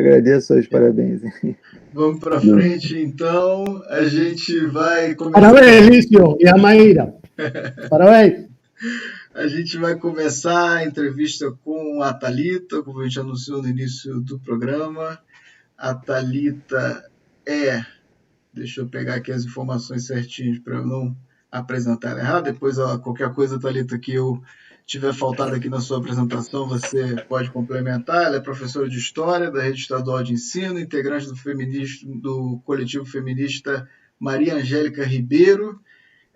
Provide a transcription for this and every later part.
agradeço os parabéns. Vamos para frente, então. A gente vai começar. Parabéns, Lício e a Maíra. Parabéns. A gente vai começar a entrevista com a Thalita, como a gente anunciou no início do programa. A Thalita deixa eu pegar aqui as informações certinhas para eu não apresentar ela errado. Depois, qualquer coisa, Thalita, que eu tiver faltado aqui na sua apresentação, você pode complementar. Ela é professora de História da Rede Estadual de Ensino, integrante do coletivo feminista Maria Angélica Ribeiro.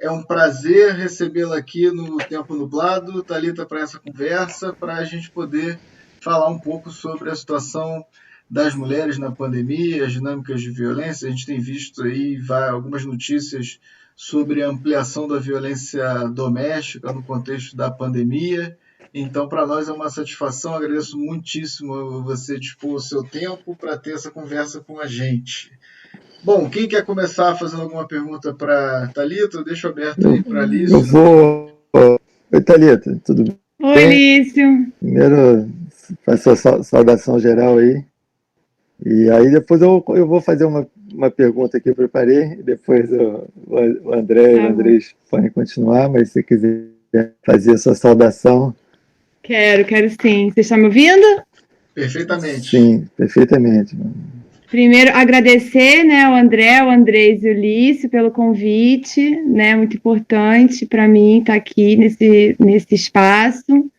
É um prazer recebê-la aqui no Tempo Nublado, Thalita, para essa conversa, para a gente poder falar um pouco sobre a situação das mulheres na pandemia, as dinâmicas de violência. A gente tem visto aí algumas notícias sobre a ampliação da violência doméstica no contexto da pandemia. Então, para nós é uma satisfação, agradeço muitíssimo você dispor o seu tempo para ter essa conversa com a gente. Bom, quem quer começar fazendo alguma pergunta para a Thalita? Eu deixo aberto aí para a Lício. Eu vou... Oi, Thalita, tudo bem? Oi, Lício. Primeiro, faço a saudação geral aí. E aí depois eu vou fazer uma pergunta que eu preparei, depois o André e o Andrés podem continuar, mas se quiser fazer a sua saudação. Quero sim. Você está me ouvindo? Perfeitamente. Sim, perfeitamente. Primeiro, agradecer, né, ao André, ao Andrés e o Lício pelo convite, né, muito importante para mim estar aqui nesse espaço.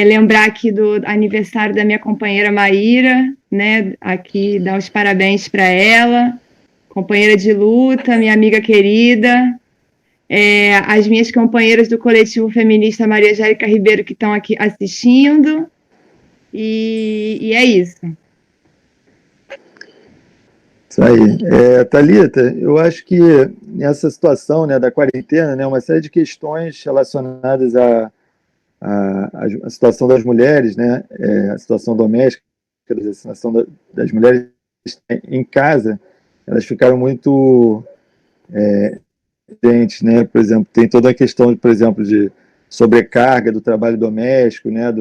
Lembrar aqui do aniversário da minha companheira Maíra, né, aqui dar os parabéns para ela, companheira de luta, minha amiga querida, as minhas companheiras do coletivo feminista Maria Angélica Ribeiro que estão aqui assistindo, e é isso. Isso aí. Thalita, eu acho que nessa situação, né, da quarentena, né, uma série de questões relacionadas à situação das mulheres, né, a situação doméstica, a situação das mulheres em casa, elas ficaram muito evidentes, né? Por exemplo, tem toda a questão, por exemplo, de sobrecarga do trabalho doméstico, né,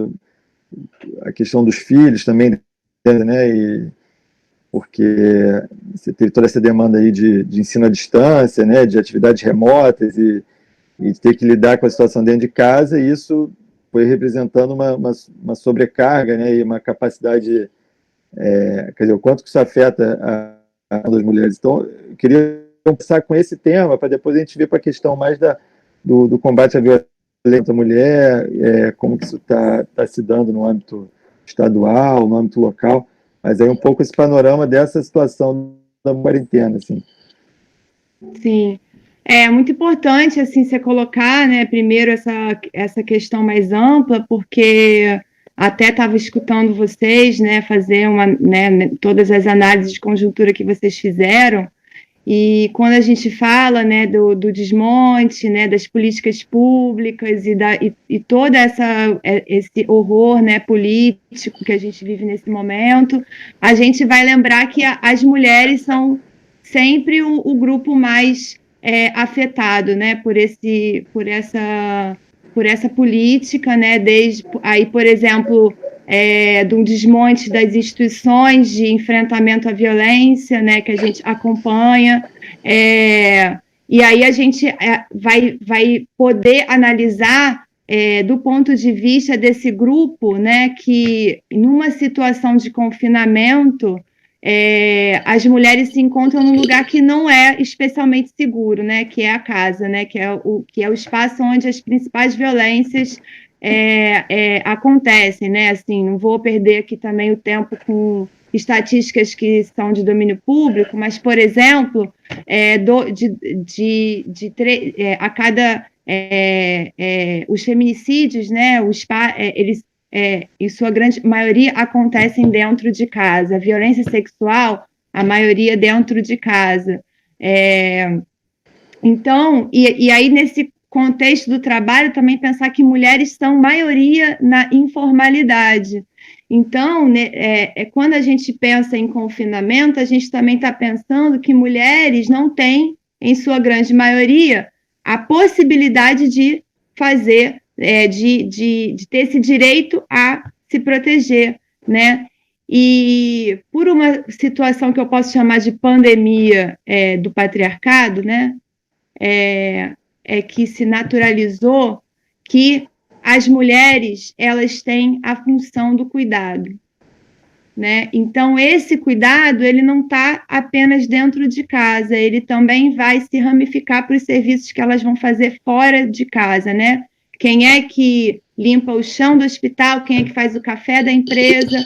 a questão dos filhos também, né, porque você teve toda essa demanda aí de ensino à distância, né, de atividades remotas e ter que lidar com a situação dentro de casa, e isso foi representando uma sobrecarga, né, e uma capacidade, quer dizer, o quanto que isso afeta as mulheres. Então, eu queria começar com esse tema, para depois a gente vir para a questão mais do combate à violência contra a mulher, como que isso está se dando no âmbito estadual, no âmbito local, mas aí um pouco esse panorama dessa situação da quarentena, assim. Sim. É muito importante, assim, você colocar, né, primeiro essa questão mais ampla, porque até estava escutando vocês, né, fazer todas as análises de conjuntura que vocês fizeram, e quando a gente fala, né, do desmonte, né, das políticas públicas e todo esse horror, né, político que a gente vive nesse momento, a gente vai lembrar que as mulheres são sempre o grupo mais afetado, né, por essa política, né, desde aí, por exemplo, de um desmonte das instituições de enfrentamento à violência, né, que a gente acompanha, e aí a gente vai poder analisar do ponto de vista desse grupo, né, que numa situação de confinamento, as mulheres se encontram num lugar que não é especialmente seguro, né, que é a casa, né, que é o espaço onde as principais violências acontecem, né, assim, não vou perder aqui também o tempo com estatísticas que são de domínio público, mas, por exemplo, a cada os feminicídios, né, eles em sua grande maioria, acontecem dentro de casa. A violência sexual, a maioria dentro de casa. Então, e aí nesse contexto do trabalho, também pensar que mulheres são maioria na informalidade. Então, né, quando a gente pensa em confinamento, a gente também está pensando que mulheres não têm, em sua grande maioria, a possibilidade de fazer de ter esse direito a se proteger, né? E por uma situação que eu posso chamar de pandemia do patriarcado, né, que se naturalizou que as mulheres elas têm a função do cuidado, né? Então esse cuidado ele não está apenas dentro de casa, ele também vai se ramificar para os serviços que elas vão fazer fora de casa, né? Quem é que limpa o chão do hospital, quem é que faz o café da empresa,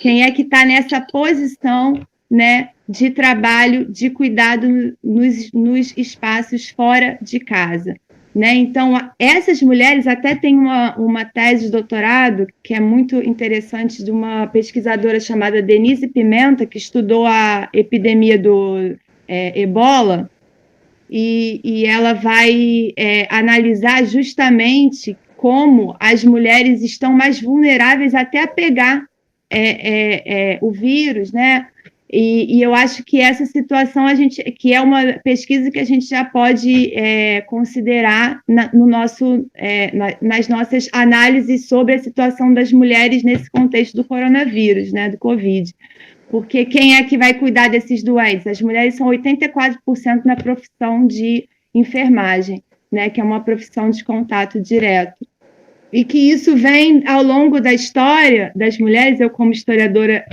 quem é que está nessa posição, né, de trabalho, de cuidado nos espaços fora de casa. Né? Então, essas mulheres até têm uma tese de doutorado que é muito interessante, de uma pesquisadora chamada Denise Pimenta, que estudou a epidemia do Ebola, e ela vai analisar justamente como as mulheres estão mais vulneráveis até a pegar o vírus, né? E eu acho que essa situação que é uma pesquisa que a gente já pode considerar nas nossas análises sobre a situação das mulheres nesse contexto do coronavírus, né, do Covid. Porque quem é que vai cuidar desses doentes? As mulheres são 84% na profissão de enfermagem, né, que é uma profissão de contato direto. E que isso vem ao longo da história das mulheres. Eu, como historiadora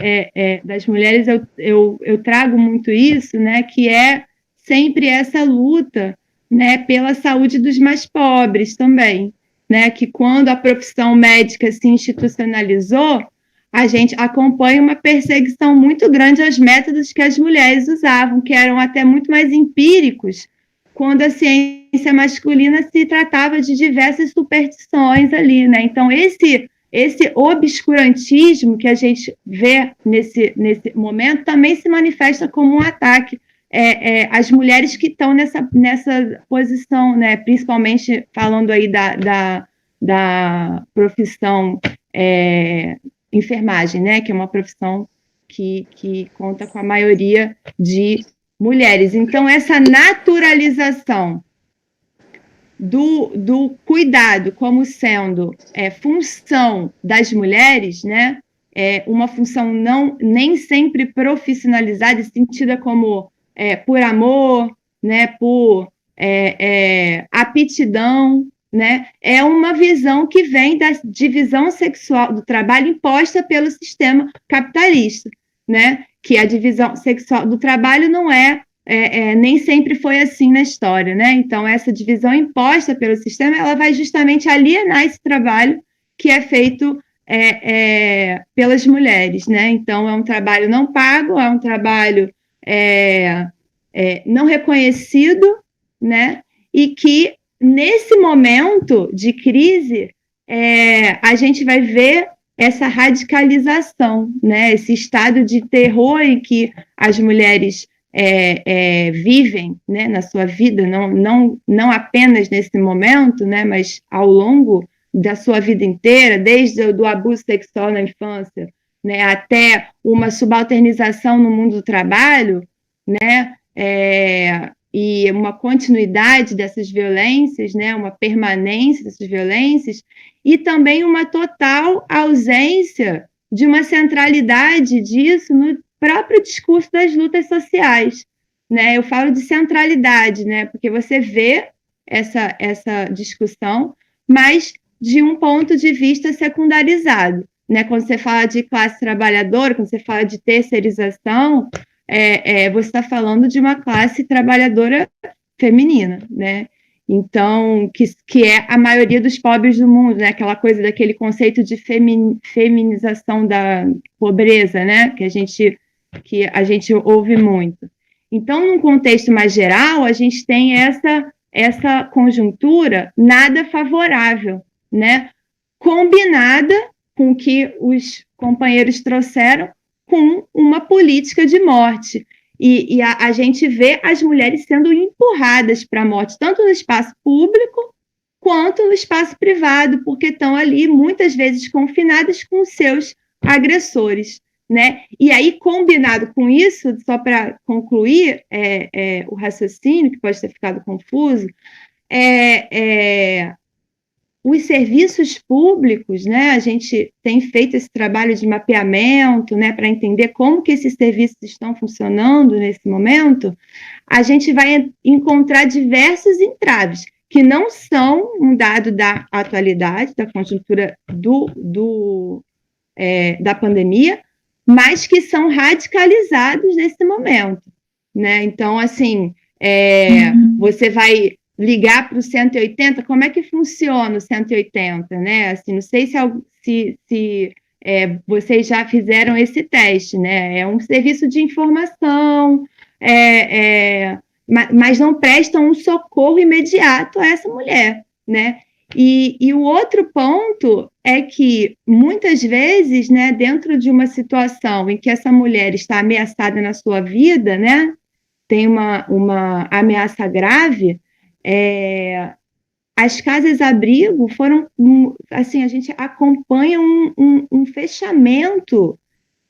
das mulheres, eu trago muito isso, né, que é sempre essa luta, né, pela saúde dos mais pobres também, né, que quando a profissão médica se institucionalizou, a gente acompanha uma perseguição muito grande aos métodos que as mulheres usavam, que eram até muito mais empíricos, quando a ciência masculina se tratava de diversas superstições ali, né? Então, esse obscurantismo que a gente vê nesse momento também se manifesta como um ataque às mulheres que estão nessa posição, né? Principalmente falando aí da profissão enfermagem, né? Que é uma profissão que conta com a maioria de mulheres. Então, essa naturalização do cuidado como sendo função das mulheres, né, uma função nem sempre profissionalizada, sentida como por amor, né, por aptidão, né, é uma visão que vem da divisão sexual do trabalho imposta pelo sistema capitalista, né, que a divisão sexual do trabalho não nem sempre foi assim na história, né? Então, essa divisão imposta pelo sistema, ela vai justamente alienar esse trabalho que é feito pelas mulheres, né? Então, é um trabalho não pago, é um trabalho não reconhecido, né? E que, nesse momento de crise, a gente vai ver essa radicalização, né? Esse estado de terror em que as mulheres vivem, né, na sua vida, não apenas nesse momento, né, mas ao longo da sua vida inteira, desde o abuso sexual na infância, né, até uma subalternização no mundo do trabalho, né, e uma continuidade dessas violências, né, uma permanência dessas violências, e também uma total ausência de uma centralidade disso no próprio discurso das lutas sociais, né? Eu falo de centralidade, né? Porque você vê essa discussão, mas de um ponto de vista secundarizado, né? Quando você fala de classe trabalhadora, quando você fala de terceirização, você está falando de uma classe trabalhadora feminina, né? Então, que é a maioria dos pobres do mundo, né? Aquela coisa daquele conceito de feminização da pobreza, né? Que a gente ouve muito. Então, num contexto mais geral, a gente tem essa conjuntura nada favorável, né? Combinada com o que os companheiros trouxeram com uma política de morte. E a gente vê as mulheres sendo empurradas para a morte, tanto no espaço público quanto no espaço privado, porque estão ali muitas vezes confinadas com seus agressores, né? E aí, combinado com isso, só para concluir o raciocínio, que pode ter ficado confuso, os serviços públicos, né, a gente tem feito esse trabalho de mapeamento, né, para entender como que esses serviços estão funcionando nesse momento, a gente vai encontrar diversos entraves, que não são um dado da atualidade, da conjuntura da pandemia, mas que são radicalizados nesse momento, né? Então, assim, você vai ligar para o 180, como é que funciona o 180, né? Assim, não sei se vocês já fizeram esse teste, né? É um serviço de informação, mas não prestam um socorro imediato a essa mulher, né? E o outro ponto é que, muitas vezes, né, dentro de uma situação em que essa mulher está ameaçada na sua vida, né, tem uma ameaça grave, as casas-abrigo foram, assim, a gente acompanha um fechamento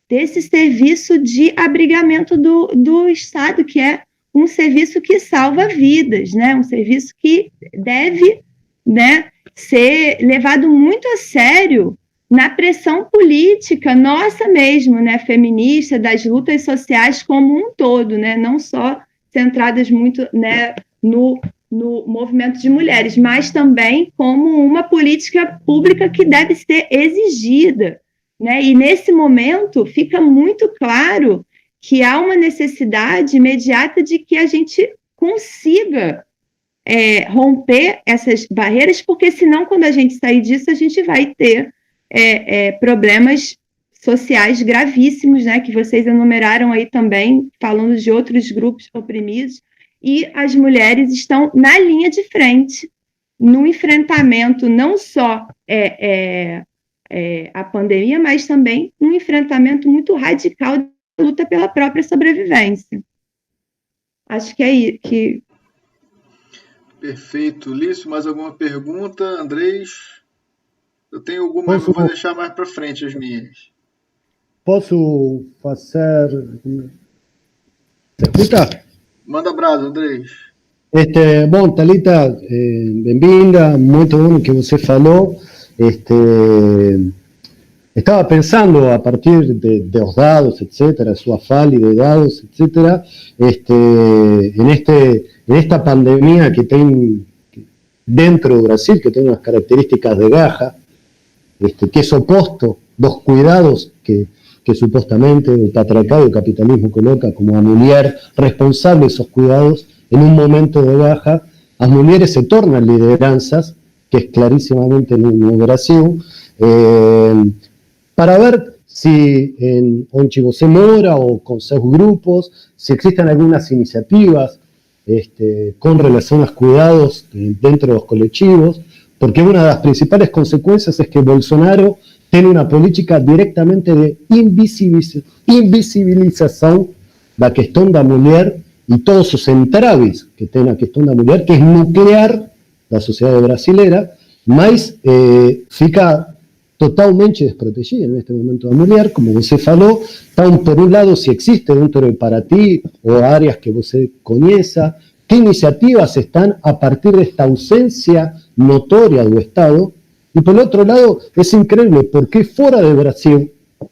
desse serviço de abrigamento do Estado, que é um serviço que salva vidas, né, um serviço que deve, né, ser levado muito a sério na pressão política nossa mesmo, né, feminista, das lutas sociais como um todo, né, não só centradas muito, né, no movimento de mulheres, mas também como uma política pública que deve ser exigida, né, e nesse momento fica muito claro que há uma necessidade imediata de que a gente consiga romper essas barreiras, porque senão, quando a gente sair disso, a gente vai ter problemas sociais gravíssimos, né, que vocês enumeraram aí também, falando de outros grupos oprimidos, e as mulheres estão na linha de frente, no enfrentamento não só a pandemia, mas também um enfrentamento muito radical da luta pela própria sobrevivência. Acho que é que... Perfeito. Lício, mais alguma pergunta? Andrés? Eu tenho alguma, mas eu vou deixar mais para frente as minhas. Posso fazer... ¿Se escuta? Manda brasa, Andrés. Bom, Thalita, bem-vinda, muito bom o que você falou. Estaba pensando, a partir de los dados, etcétera, su fala de dados, etcétera, en esta pandemia que tiene dentro de Brasil, que tiene unas características de gaja, que es opuesto dos cuidados que supuestamente el patriarcado y el capitalismo coloca como a mujer responsable de esos cuidados en un momento de baja, las mujeres se tornan lideranzas, que es clarísimamente no Brasil, para ver si onde você mora o con sus grupos, si existen algunas iniciativas con relación a los cuidados dentro de los colectivos, porque una de las principales consecuencias es que Bolsonaro tiene una política directamente de invisibilización de la cuestión de la mujer y todos sus entraves que tiene la cuestión de la mujer, que es nuclear la sociedad brasileña, mas fica totalmente desprotegida en este momento la mujer, como você falou. Então, por un lado, si existe dentro de Paraty o áreas que você conheça, ¿qué iniciativas están a partir de esta ausencia notoria del Estado? Y por el otro lado, es increíble porque fuera de Brasil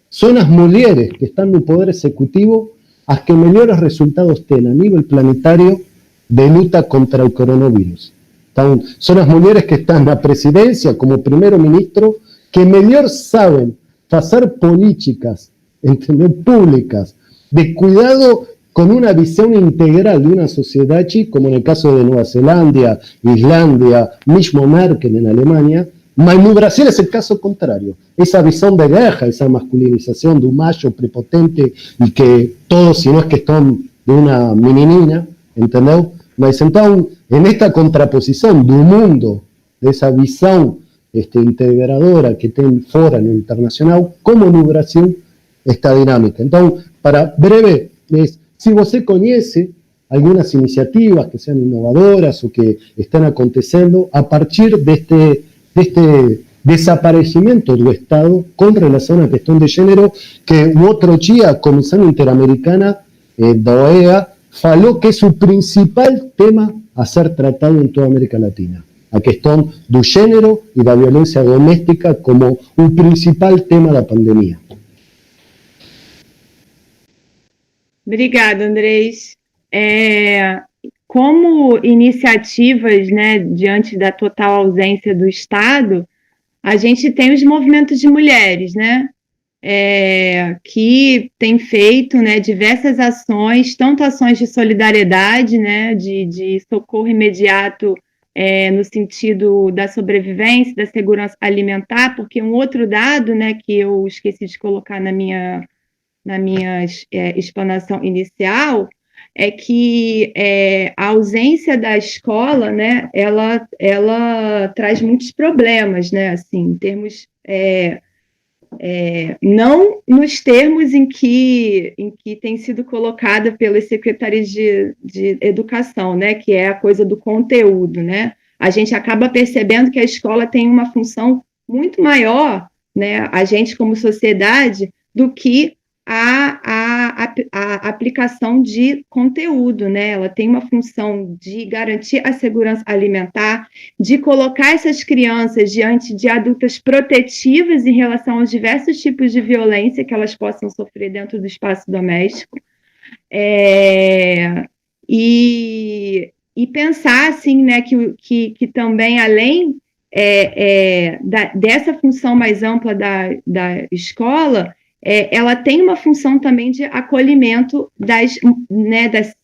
son las mujeres que están en el poder ejecutivo las que mejores resultados tienen a nivel planetario de lucha contra el coronavirus. Entonces, son las mujeres que están en la presidencia como primer ministro que mejor saben hacer políticas públicas de cuidado con una visión integral de una sociedad, como en el caso de Nueva Zelanda, Islandia, mismo Merkel en Alemania. Mas en Brasil es el caso contrario. Esa visión de guerra, esa masculinización de un macho prepotente y que todos, si no es que están de una meninina, ¿entendeu? Mas entonces, en esta contraposición de un mundo, de esa visión integradora que tiene fora en el internacional, como en Brasil, esta dinámica. Entonces, para breve, si você conoce algunas iniciativas que sean innovadoras o que están aconteciendo a partir de este desaparecimiento del Estado con relación a la cuestión de género, que otro día la Comisión Interamericana de OEA faló que es su principal tema a ser tratado en toda América Latina. a questão do gênero e da violência doméstica como o principal tema da pandemia. Obrigada, Andrés. Como iniciativas, né, diante da total ausência do Estado, a gente tem os movimentos de mulheres, né, que tem feito, né, diversas ações, tanto ações de solidariedade, né, de socorro imediato no sentido da sobrevivência, da segurança alimentar, porque um outro dado, né, que eu esqueci de colocar na minha explanação inicial, é que a ausência da escola, né, ela traz muitos problemas, né, assim, em termos, não nos termos em que tem sido colocada pelas secretarias de educação, né, que é a coisa do conteúdo, né, a gente acaba percebendo que a escola tem uma função muito maior, né, a gente como sociedade, do que a aplicação de conteúdo, né? Ela tem uma função de garantir a segurança alimentar, de colocar essas crianças diante de adultas protetivas em relação aos diversos tipos de violência que elas possam sofrer dentro do espaço doméstico. E pensar, assim, né, que também, além dessa função mais ampla da escola, ela tem uma função também de acolhimento das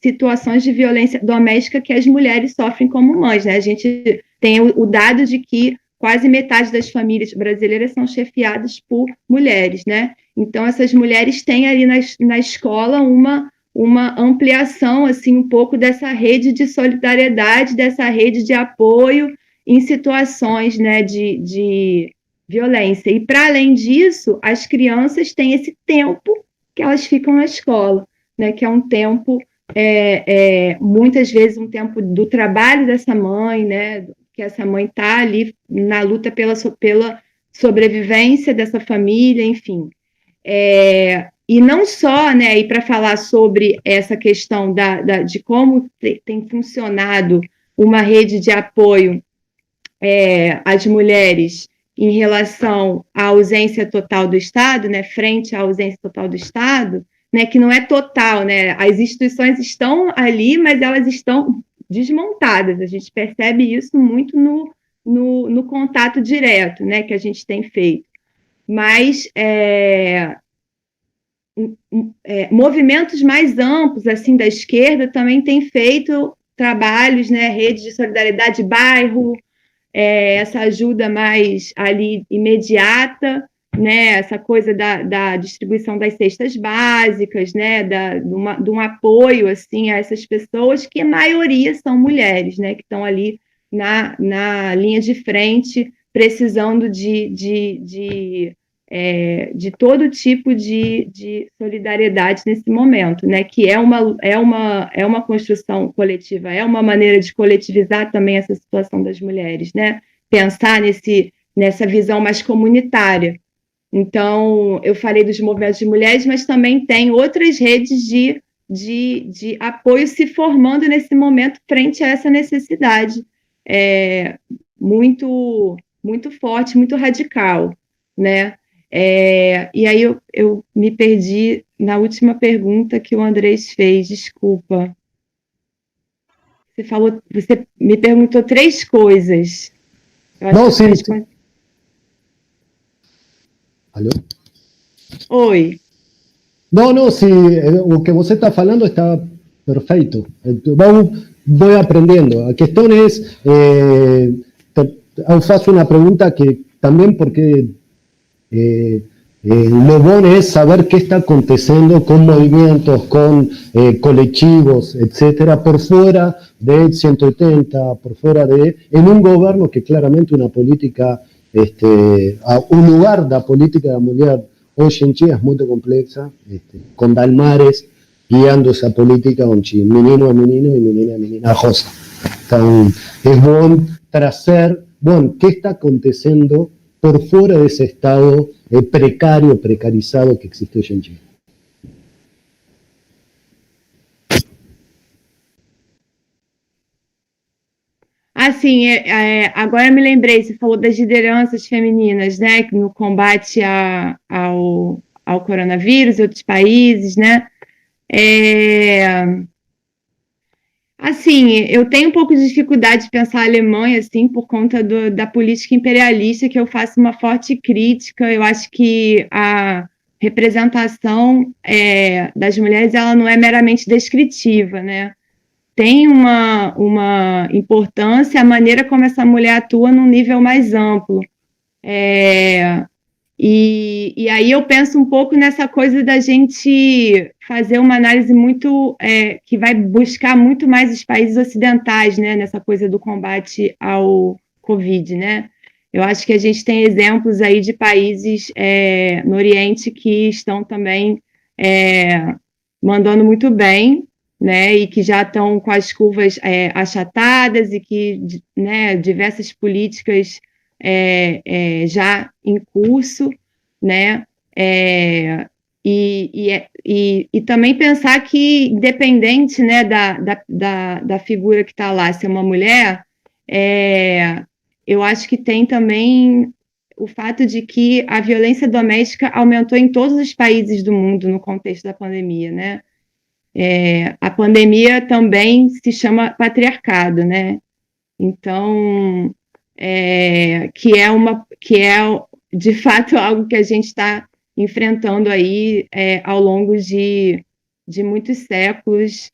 situações de violência doméstica que as mulheres sofrem como mães, né? A gente tem o dado de que quase metade das famílias brasileiras são chefiadas por mulheres, né? Então, essas mulheres têm ali na escola uma ampliação, assim, um pouco dessa rede de solidariedade, dessa rede de apoio em situações, né, de violência. E, para além disso, as crianças têm esse tempo que elas ficam na escola, né, que é um tempo, muitas vezes, um tempo do trabalho dessa mãe, né, que essa mãe está ali na luta pela sobrevivência dessa família, enfim. E não só, né, e para falar sobre essa questão de como tem funcionado uma rede de apoio às mulheres em relação à ausência total do Estado, né, frente à ausência total do Estado, né, que não é total, né, as instituições estão ali, mas elas estão desmontadas, a gente percebe isso muito no contato direto, né, que a gente tem feito. Mas movimentos mais amplos, assim, da esquerda também têm feito trabalhos, né, redes de solidariedade de bairro, essa ajuda mais ali imediata, né, essa coisa da distribuição das cestas básicas, né, de um apoio, assim, a essas pessoas, que a maioria são mulheres, né, que estão ali na linha de frente, precisando de todo tipo de solidariedade nesse momento, né, que é uma construção coletiva, é uma maneira de coletivizar também essa situação das mulheres, né, pensar nessa visão mais comunitária. Então, eu falei dos movimentos de mulheres, mas também tem outras redes de apoio se formando nesse momento frente a essa necessidade muito, muito forte, muito radical, né? E aí eu me perdi na última pergunta que o Andrés fez, desculpa. Você me perguntou 3 coisas. Não, sim. Alô? Oi. Não, sim, o que você está falando está perfeito. Vou aprendendo. A questão é, eu faço uma pergunta que também porque lo bueno es saber qué está aconteciendo con movimientos, con colectivos, etcétera, por fuera del 180, por fuera en un gobierno que claramente una política, un lugar da política da mulher hoje em dia é muito complexa, com Dalmares guiando essa política onde menino é menino e menina é menina rosa. Então, é bom trazer, o que está acontecendo por fuera de ese estado precario, precarizado que existe hoy en día. Assim, agora eu me lembrei, você falou das lideranças femininas, né, no combate ao coronavírus em outros países, né? Assim, eu tenho um pouco de dificuldade de pensar a Alemanha, assim, por conta da política imperialista, que eu faço uma forte crítica. Eu acho que a representação das mulheres, ela não é meramente descritiva, né? Tem uma importância a maneira como essa mulher atua num nível mais amplo. E aí eu penso um pouco nessa coisa da gente fazer uma análise muito que vai buscar muito mais os países ocidentais, né, nessa coisa do combate ao Covid, né? Eu acho que a gente tem exemplos aí de países no Oriente que estão também mandando muito bem, né, e que já estão com as curvas achatadas e que, né, diversas políticas já em curso, né, e também pensar que, independente, né, da figura que está lá, ser uma mulher, eu acho que tem também o fato de que a violência doméstica aumentou em todos os países do mundo no contexto da pandemia, né? A pandemia também se chama patriarcado, né? Então, que é de fato algo que a gente está enfrentando aí ao longo de muitos séculos,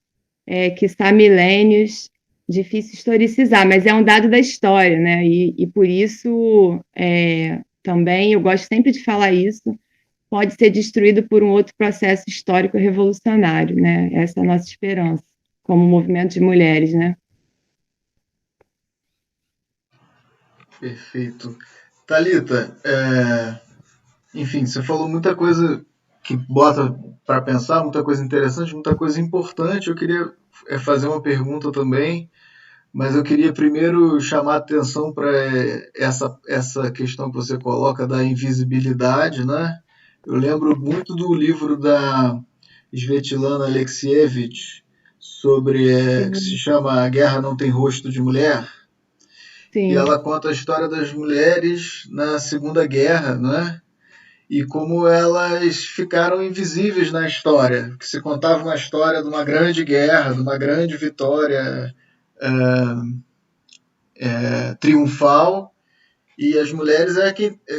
quiçá milênios, difícil historicizar, mas é um dado da história, né? E por isso também eu gosto sempre de falar isso. Pode ser destruído por um outro processo histórico revolucionário, né? Essa é a nossa esperança, como movimento de mulheres, né? Perfeito. Thalita, enfim, você falou muita coisa que bota para pensar, muita coisa interessante, muita coisa importante. Eu queria fazer uma pergunta também, mas eu queria primeiro chamar a atenção para essa questão que você coloca da invisibilidade, né? Eu lembro muito do livro da Svetlana Alexievich sobre que se chama A Guerra Não Tem Rosto de Mulher. Sim. E ela conta a história das mulheres na Segunda Guerra, né? E como elas ficaram invisíveis na história, que se contava uma história de uma grande guerra, de uma grande vitória triunfal, e as mulheres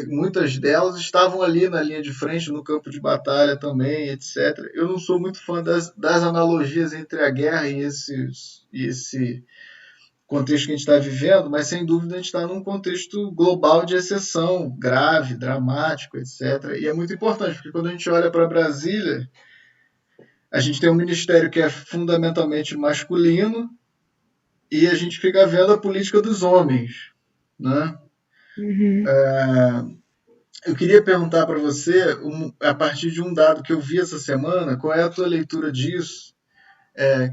muitas delas estavam ali na linha de frente, no campo de batalha também, etc. Eu não sou muito fã das analogias entre a guerra e esse contexto que a gente está vivendo, mas sem dúvida a gente está num contexto global de exceção, grave, dramático, etc. E é muito importante, porque quando a gente olha para Brasília, a gente tem um ministério que é fundamentalmente masculino e a gente fica vendo a política dos homens, né? Uhum. Eu queria perguntar para você, a partir de um dado que eu vi essa semana, qual é a tua leitura disso?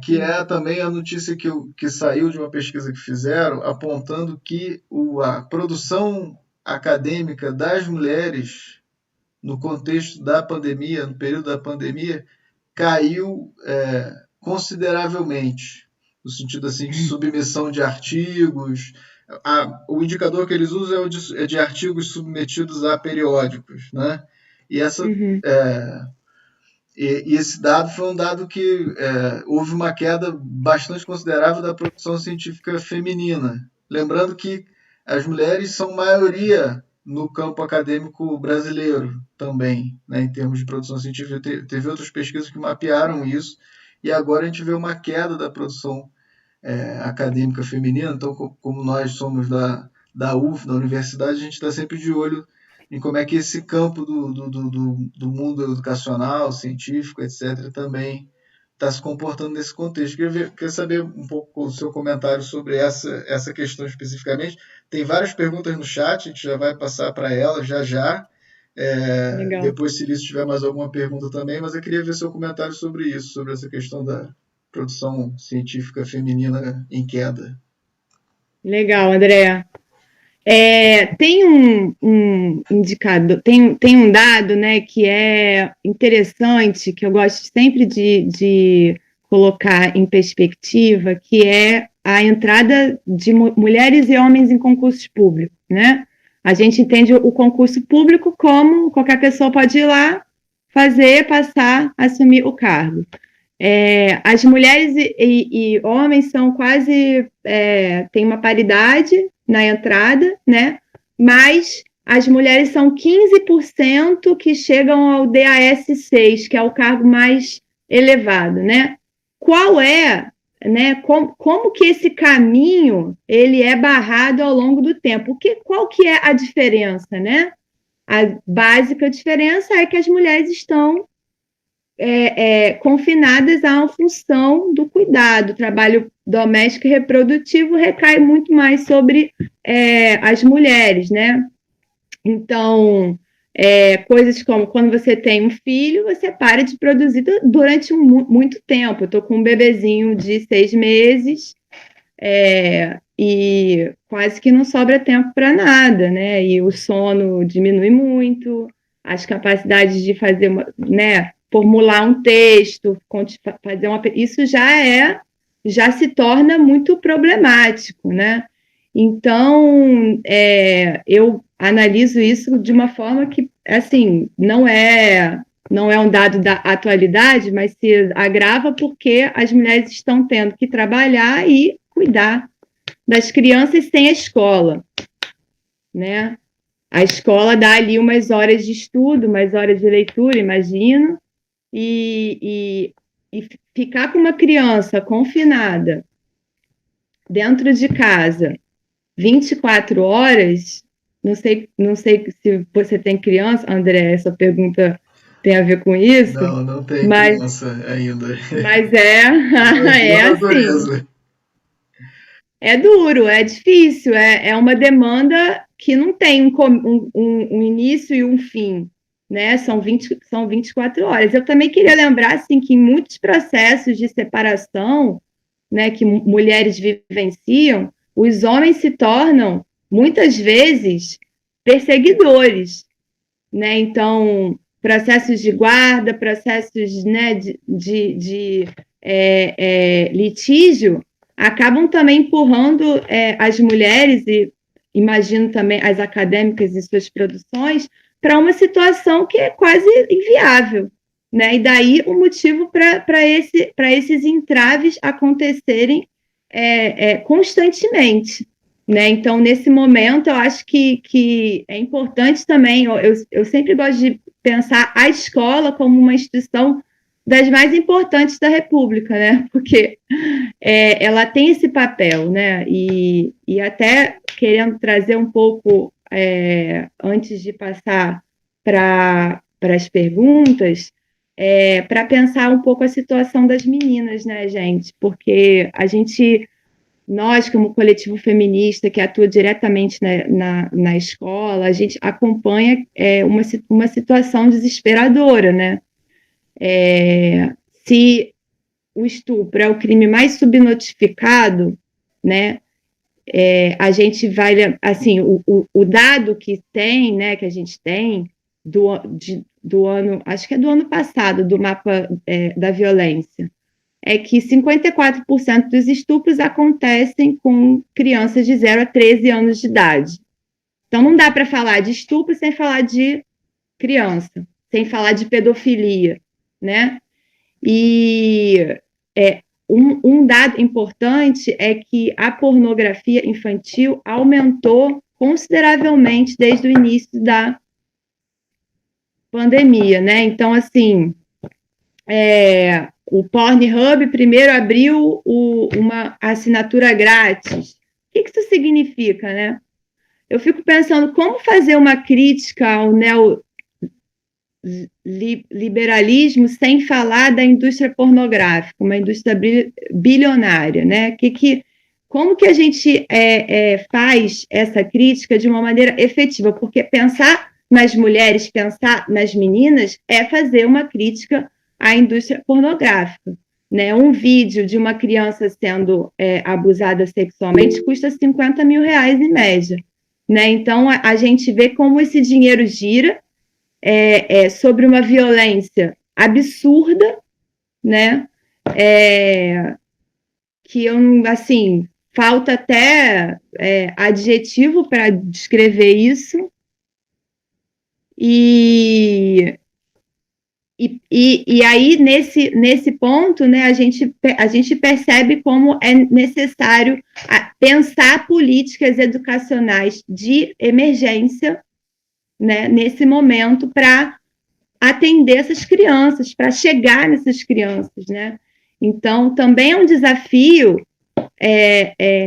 Que é também a notícia que saiu de uma pesquisa que fizeram, apontando que a produção acadêmica das mulheres no contexto da pandemia, no período da pandemia, caiu consideravelmente, no sentido assim, de submissão de artigos. O indicador que eles usam é de artigos submetidos a periódicos, né? E E esse dado foi um dado que houve uma queda bastante considerável da produção científica feminina. Lembrando que as mulheres são maioria no campo acadêmico brasileiro também, né, em termos de produção científica. Teve outras pesquisas que mapearam isso, e agora a gente vê uma queda da produção acadêmica feminina. Então, como nós somos da UF, da universidade, a gente está sempre de olho em como é que esse campo do mundo educacional, científico, etc., também está se comportando nesse contexto. Queria saber um pouco o seu comentário sobre essa questão especificamente. Tem várias perguntas no chat, a gente já vai passar para elas já. Depois, se Liz tiver mais alguma pergunta também, mas eu queria ver seu comentário sobre isso, sobre essa questão da produção científica feminina em queda. Legal, André. Tem um indicador, tem um dado, né, que é interessante, que eu gosto sempre de colocar em perspectiva, que é a entrada de mulheres e homens em concursos públicos, né? A gente entende o concurso público como qualquer pessoa pode ir lá, fazer, passar, assumir o cargo. As mulheres e homens são quase, tem uma paridade na entrada, né? Mas as mulheres são 15% que chegam ao DAS 6, que é o cargo mais elevado, né? Qual é, né? Como que esse caminho ele é barrado ao longo do tempo? Qual que é a diferença, né? A básica diferença é que as mulheres estão confinadas a uma função do cuidado. O trabalho doméstico e reprodutivo recai muito mais sobre as mulheres, né? Então, coisas como quando você tem um filho, você para de produzir durante muito tempo. Eu estou com um bebezinho de 6 meses e quase que não sobra tempo para nada, né? E o sono diminui muito, as capacidades de fazer né, formular um texto, fazer isso já se torna muito problemático, né? Então, eu analiso isso de uma forma que, assim, não é um dado da atualidade, mas se agrava porque as mulheres estão tendo que trabalhar e cuidar das crianças sem a escola, né? A escola dá ali umas horas de estudo, umas horas de leitura, imagino, e ficar com uma criança confinada dentro de casa 24 horas, não sei se você tem criança, André, essa pergunta tem a ver com isso? Não tem criança ainda. Mas assim, é duro, é difícil, é uma demanda que não tem um início e um fim, né? São 24 horas. Eu também queria lembrar, assim, que em muitos processos de separação, né, que mulheres vivenciam, os homens se tornam, muitas vezes, perseguidores, né? Então, processos de guarda, processos, né, de litígio, acabam também empurrando as mulheres, e imagino também as acadêmicas em suas produções, para uma situação que é quase inviável, né? E daí o motivo para esses entraves acontecerem constantemente, né? Então, nesse momento, eu acho que é importante também, eu sempre gosto de pensar a escola como uma instituição das mais importantes da República, né? Porque ela tem esse papel, né? E até querendo trazer um pouco, antes de passar para as perguntas, para pensar um pouco a situação das meninas, né, gente? Porque nós, como coletivo feminista que atua diretamente na escola, a gente acompanha uma situação desesperadora, né? Se o estupro é o crime mais subnotificado, né? A gente vai, assim, o dado que tem, né, que a gente tem do ano, acho que é do ano passado, do mapa da violência, é que 54% dos estupros acontecem com crianças de 0 a 13 anos de idade. Então, não dá para falar de estupro sem falar de criança, sem falar de pedofilia, né? E um dado importante é que a pornografia infantil aumentou consideravelmente desde o início da pandemia, né? Então, assim, o Pornhub primeiro abriu uma assinatura grátis. O que isso significa, né? Eu fico pensando como fazer uma crítica ao neoliberalismo sem falar da indústria pornográfica, uma indústria bilionária, né? Como que a gente faz essa crítica de uma maneira efetiva? Porque pensar nas mulheres, pensar nas meninas é fazer uma crítica à indústria pornográfica, né? Um vídeo de uma criança sendo abusada sexualmente custa R$50 mil em média, né? Então a gente vê como esse dinheiro gira sobre uma violência absurda, né? Que eu, assim, falta até adjetivo para descrever isso. E aí, nesse ponto, né, a gente percebe como é necessário pensar políticas educacionais de emergência, né, nesse momento, para atender essas crianças, para chegar nessas crianças, né? Então, também é um desafio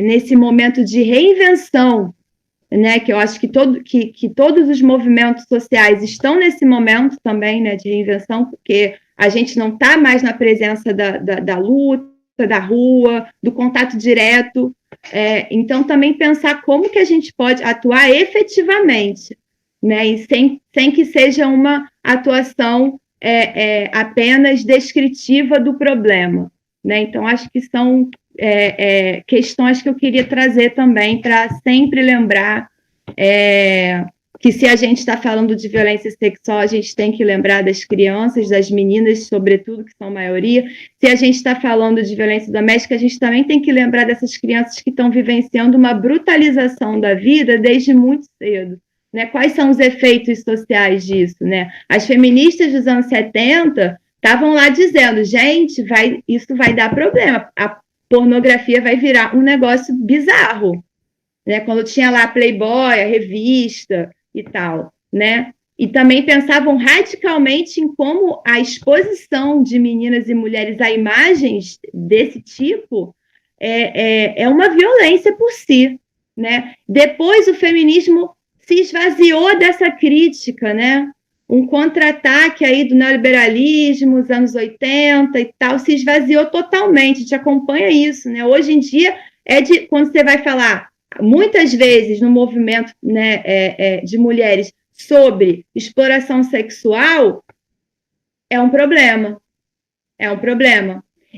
nesse momento de reinvenção, né, que eu acho que todos os movimentos sociais estão nesse momento também, né, de reinvenção, porque a gente não está mais na presença da luta, da rua, do contato direto. Então, também pensar como que a gente pode atuar efetivamente, né, e sem que seja uma atuação apenas descritiva do problema, né? Então, acho que são questões que eu queria trazer também para sempre lembrar que se a gente está falando de violência sexual, a gente tem que lembrar das crianças, das meninas, sobretudo, que são a maioria. Se a gente está falando de violência doméstica, a gente também tem que lembrar dessas crianças que estão vivenciando uma brutalização da vida desde muito cedo, né? Quais são os efeitos sociais disso, né? As feministas dos anos 70 estavam lá dizendo, gente, isso vai dar problema, a pornografia vai virar um negócio bizarro, né? Quando tinha lá a Playboy, a revista e tal, né? E também pensavam radicalmente em como a exposição de meninas e mulheres a imagens desse tipo é uma violência por si, né? Depois o feminismo se esvaziou dessa crítica, né? Um contra-ataque aí do neoliberalismo, os anos 80 e tal, se esvaziou totalmente, a gente acompanha isso, né? Hoje em dia, quando você vai falar, muitas vezes, no movimento, né, de mulheres sobre exploração sexual, é um problema.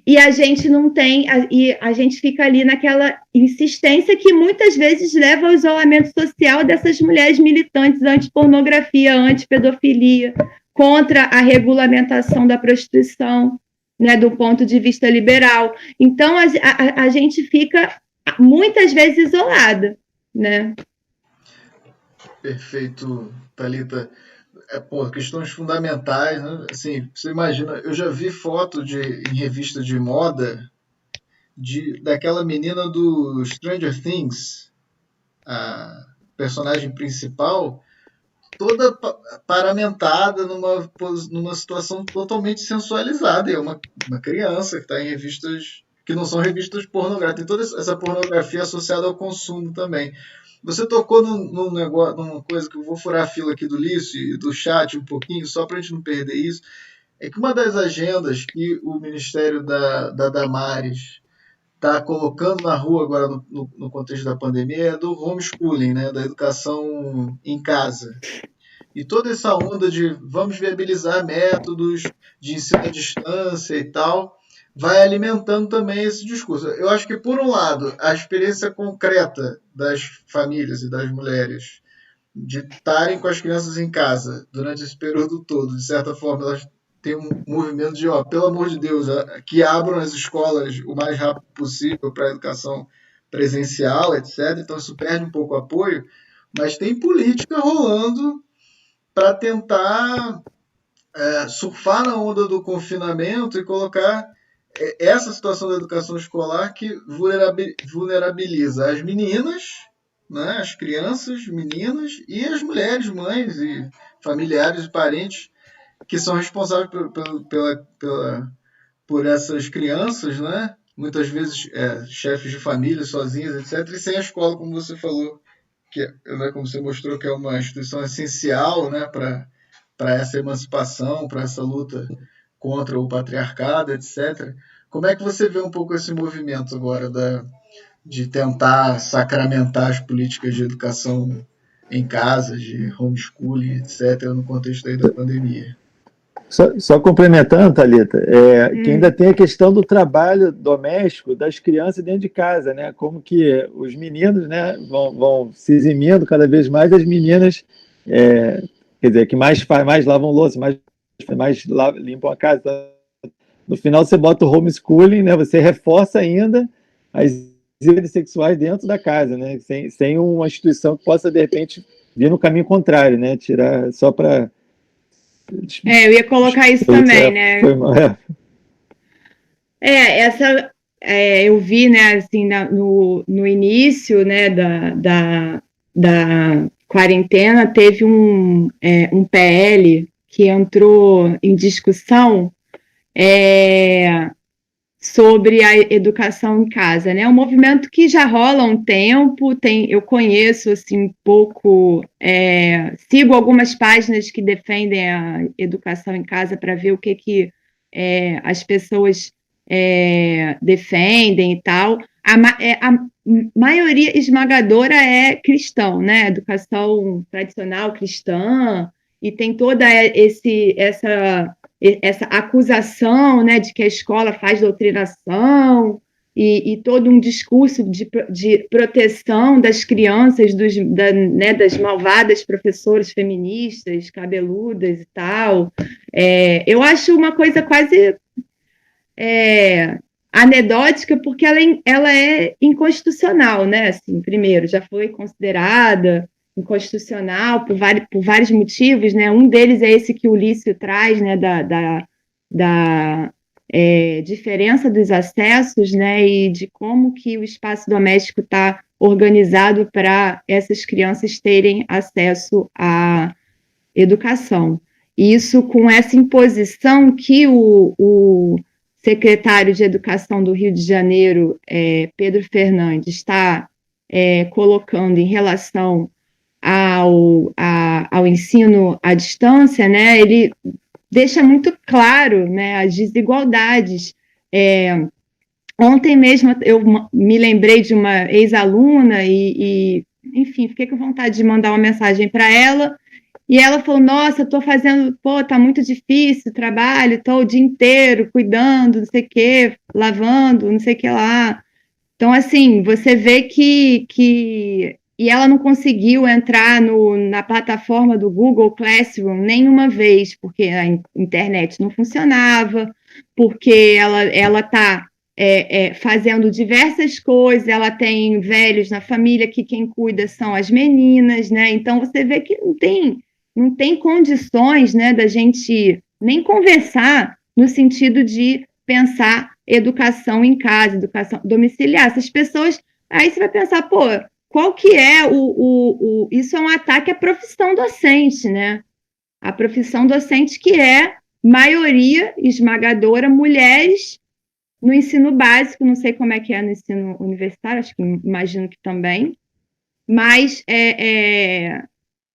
E a gente não tem, e a gente fica ali naquela insistência que muitas vezes leva ao isolamento social dessas mulheres militantes anti-pornografia, anti-pedofilia, contra a regulamentação da prostituição, né, do ponto de vista liberal. Então, a gente fica muitas vezes isolada, né? Perfeito, Thalita. Questões fundamentais, né? Assim, você imagina, eu já vi foto em revista de moda daquela menina do Stranger Things, a personagem principal, toda paramentada numa situação totalmente sensualizada. E é uma criança que está em revistas que não são revistas pornográficas. Tem toda essa pornografia associada ao consumo também. Você tocou num negócio, numa coisa que eu vou furar a fila aqui do Lício e do chat um pouquinho, só para a gente não perder isso. É que uma das agendas que o Ministério da Damares está colocando na rua agora no contexto da pandemia é do homeschooling, né, da educação em casa. E toda essa onda de vamos viabilizar métodos de ensino à distância e tal, vai alimentando também esse discurso. Eu acho que, por um lado, a experiência concreta das famílias e das mulheres de estarem com as crianças em casa durante esse período todo, de certa forma, elas têm um movimento de, pelo amor de Deus, que abram as escolas o mais rápido possível para a educação presencial, etc. Então, isso perde um pouco o apoio, mas tem política rolando para tentar surfar na onda do confinamento e colocar essa situação da educação escolar que vulnerabiliza as meninas, né, as crianças, meninas, e as mulheres, mães e familiares e parentes que são responsáveis por essas crianças, né? Muitas vezes chefes de família, sozinhas, etc., e sem a escola, como você falou, né, como você mostrou, que é uma instituição essencial, né, para essa emancipação, para essa luta contra o patriarcado, etc. Como é que você vê um pouco esse movimento agora de tentar sacramentar as políticas de educação em casa, de homeschooling, etc., no contexto aí da pandemia? Só complementando, Thalita, que ainda tem a questão do trabalho doméstico das crianças dentro de casa, né? Como que os meninos, né, vão se eximindo cada vez mais, as meninas, quer dizer, que mais lavam louça, mais limpam a casa. Então, no final você bota o homeschooling, né? Você reforça ainda as prazeres sexuais dentro da casa, né? Sem uma instituição que possa, de repente, vir no caminho contrário, né? Tirar só para... eu ia colocar isso também, né? Eu vi, né, assim, no início, né, da quarentena, teve um PL que entrou em discussão sobre a educação em casa, né? Um movimento que já rola há um tempo, eu conheço assim um pouco, sigo algumas páginas que defendem a educação em casa para ver o que as pessoas defendem e tal. A maioria esmagadora é cristão, né? Educação tradicional cristã, e tem toda essa acusação, né, de que a escola faz doutrinação e todo um discurso de proteção das crianças, das malvadas professoras feministas, cabeludas e tal. Eu acho uma coisa quase anedótica, porque ela é inconstitucional, né? Assim, primeiro, já foi considerada inconstitucional por vários motivos, né? Um deles é esse que o Lício traz, né? Da diferença dos acessos, né? E de como que o espaço doméstico está organizado para essas crianças terem acesso à educação. Isso com essa imposição que o secretário de Educação do Rio de Janeiro, Pedro Fernandes, está colocando em relação ao ensino à distância, né, ele deixa muito claro, né, as desigualdades. Ontem mesmo eu me lembrei de uma ex-aluna e, enfim, fiquei com vontade de mandar uma mensagem para ela, e ela falou, nossa, estou fazendo, tá muito difícil o trabalho, estou o dia inteiro cuidando, não sei o quê, lavando, não sei o que lá. Então, assim, você vê que e ela não conseguiu entrar na plataforma do Google Classroom nenhuma vez, porque a internet não funcionava, porque ela está fazendo diversas coisas, ela tem velhos na família que quem cuida são as meninas, né? Então, você vê que não tem condições, né, da gente nem conversar no sentido de pensar educação em casa, educação domiciliar. Essas pessoas, aí você vai pensar, qual que é isso é um ataque à profissão docente, né? A profissão docente que é maioria esmagadora mulheres no ensino básico, não sei como é que é no ensino universitário, acho que imagino que também, mas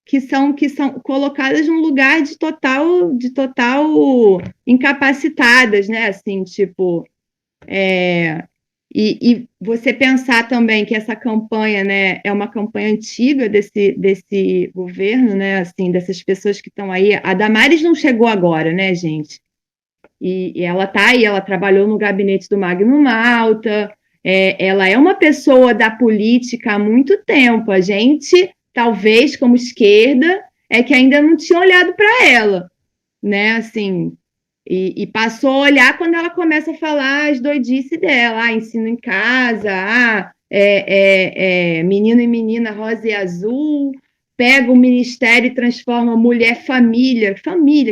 que são colocadas num lugar de total incapacitadas, né? Assim, tipo, e você pensar também que essa campanha, né, é uma campanha antiga desse governo, né? Assim, dessas pessoas que estão aí. A Damares não chegou agora, né, gente? E ela está aí, ela trabalhou no gabinete do Magno Malta. Ela é uma pessoa da política há muito tempo. A gente, talvez, como esquerda, que ainda não tinha olhado para ela, né? Assim, e passou a olhar quando ela começa a falar as doidices dela, ensino em casa, menino e menina rosa e azul, pega o ministério e transforma mulher família,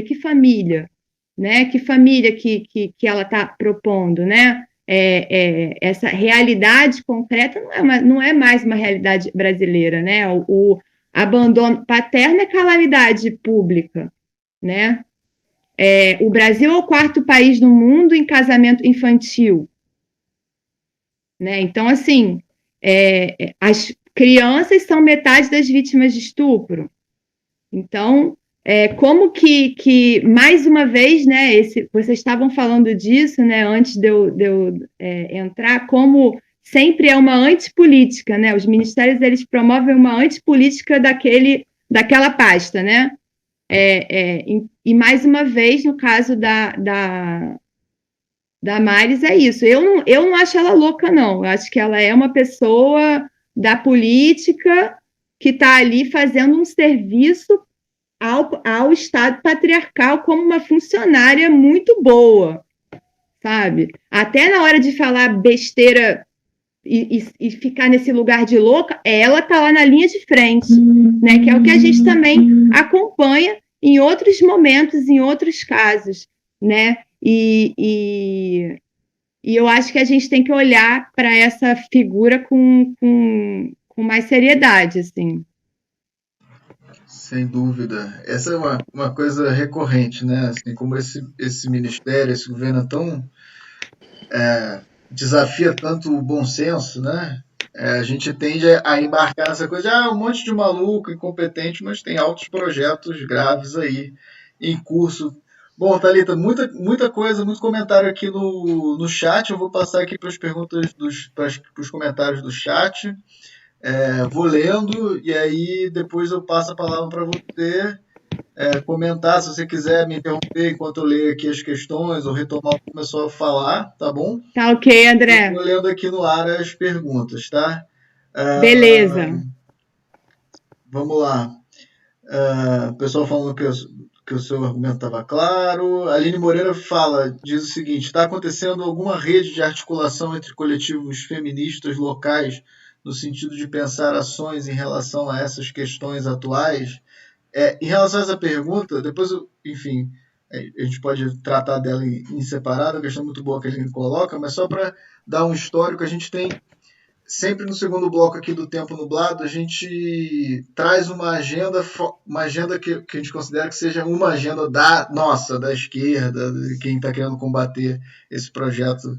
que família, né? Que família que ela está propondo, né? Essa realidade concreta não é mais uma realidade brasileira, né? O abandono paterno é calamidade pública, né? O Brasil é o 4º país no mundo em casamento infantil, né? Então, assim, as crianças são metade das vítimas de estupro. Então, como que mais uma vez, né? Vocês estavam falando disso, né? Antes de eu entrar, como sempre é uma antipolítica, né? Os ministérios eles promovem uma antipolítica daquela pasta, né? E mais uma vez, no caso da Maris, é isso. Eu não acho ela louca, não. Eu acho que ela é uma pessoa da política que está ali fazendo um serviço ao Estado patriarcal como uma funcionária muito boa, sabe? Até na hora de falar besteira e ficar nesse lugar de louca, ela tá lá na linha de frente, né? Que é o que a gente também acompanha em outros momentos, em outros casos, né? E eu acho que a gente tem que olhar para essa figura com mais seriedade, assim. Sem dúvida. Essa é uma coisa recorrente, né? Assim, como esse ministério, esse governo é tão desafia tanto o bom senso, né? A gente tende a embarcar nessa coisa de um monte de maluco, incompetente, mas tem altos projetos graves aí em curso. Bom, Thalita, muita coisa, muito comentário aqui no chat. Eu vou passar aqui para as perguntas para os comentários do chat. Vou lendo e aí depois eu passo a palavra para você comentar, se você quiser me interromper enquanto eu leio aqui as questões ou retomar o que começou a falar, tá bom? Tá ok, André. Estou lendo aqui no ar as perguntas, tá? Beleza. Vamos lá. O pessoal falando que o seu argumento estava claro. A Aline Moreira diz o seguinte: está acontecendo alguma rede de articulação entre coletivos feministas locais no sentido de pensar ações em relação a essas questões atuais? Em relação a essa pergunta, depois, enfim, a gente pode tratar dela em separado, é uma questão muito boa que ele coloca, mas só para dar um histórico, a gente tem sempre no segundo bloco aqui do Tempo Nublado, a gente traz uma agenda que a gente considera que seja uma agenda da esquerda, de quem está querendo combater esse projeto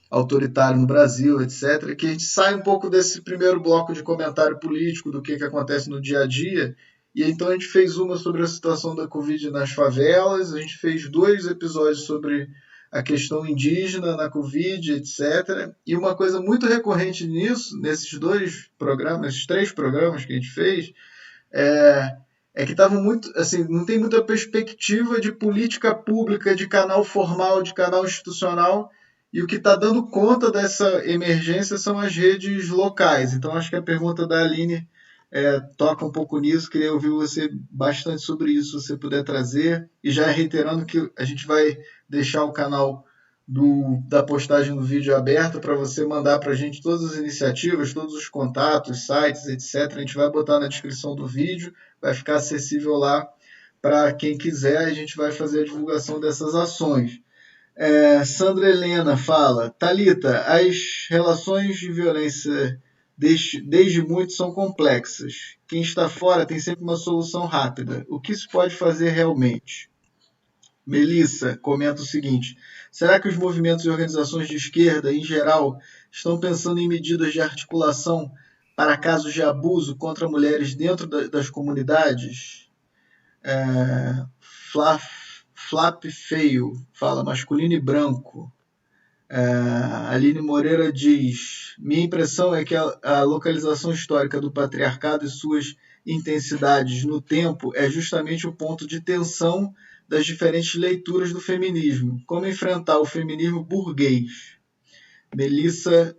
autoritário no Brasil, etc., que a gente sai um pouco desse primeiro bloco de comentário político do que acontece no dia a dia. E então a gente fez uma sobre a situação da Covid nas favelas, a gente fez 2 episódios sobre a questão indígena na Covid, etc. E uma coisa muito recorrente nesses 2 programas, esses 3 programas que a gente fez, é que estavam muito, assim, não tem muita perspectiva de política pública, de canal formal, de canal institucional, e o que está dando conta dessa emergência são as redes locais. Então acho que a pergunta da Aline toca um pouco nisso, queria ouvir você bastante sobre isso, se você puder trazer, e já reiterando que a gente vai deixar o canal da postagem do vídeo aberto para você mandar para a gente todas as iniciativas, todos os contatos, sites, etc. A gente vai botar na descrição do vídeo, vai ficar acessível lá para quem quiser, a gente vai fazer a divulgação dessas ações. Sandra Helena fala: Thalita, as relações de violência desde muito são complexas. Quem está fora tem sempre uma solução rápida. O que se pode fazer realmente? Melissa comenta o seguinte: será que os movimentos e organizações de esquerda, em geral, estão pensando em medidas de articulação para casos de abuso contra mulheres dentro das comunidades? Flap Feio fala: masculino e branco. Aline Moreira diz: minha impressão é que a localização histórica do patriarcado e suas intensidades no tempo é justamente o ponto de tensão das diferentes leituras do feminismo. Como enfrentar o feminismo burguês? Melissa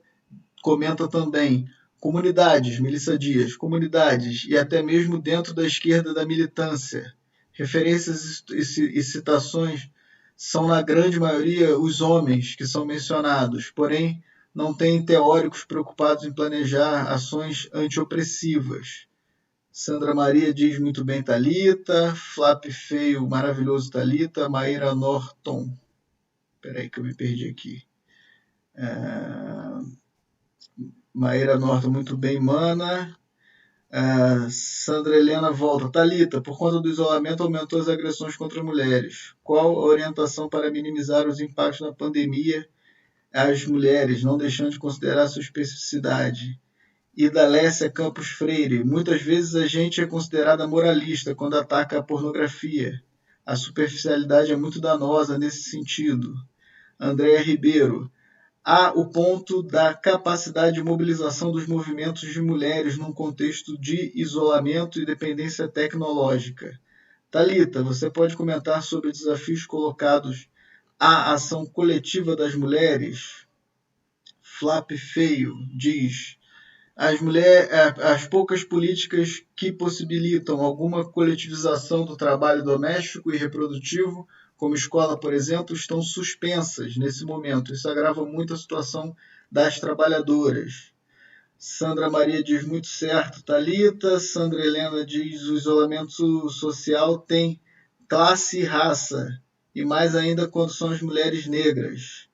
comenta também: comunidades, Melissa Dias, comunidades e até mesmo dentro da esquerda da militância. Referências e citações são, na grande maioria, os homens que são mencionados, porém não tem teóricos preocupados em planejar ações antiopressivas. Sandra Maria diz: muito bem, Thalita. Flap Feio, maravilhoso, Thalita. Maíra Norton. Espera aí que eu me perdi aqui. Maíra Norton, muito bem, mana. Sandra Helena volta: Thalita, por conta do isolamento aumentou as agressões contra mulheres. Qual a orientação para minimizar os impactos da pandemia às mulheres, não deixando de considerar sua especificidade? E da Lécia Campos Freire: muitas vezes a gente é considerada moralista quando ataca a pornografia. A superficialidade é muito danosa nesse sentido. Andréa Ribeiro: há o ponto da capacidade de mobilização dos movimentos de mulheres num contexto de isolamento e dependência tecnológica. Thalita, você pode comentar sobre desafios colocados à ação coletiva das mulheres? Flap Feio diz: as poucas políticas que possibilitam alguma coletivização do trabalho doméstico e reprodutivo como escola, por exemplo, estão suspensas nesse momento. Isso agrava muito a situação das trabalhadoras. Sandra Maria diz muito certo, Thalita. Sandra Helena diz o isolamento social tem classe e raça, e mais ainda quando são as mulheres negras.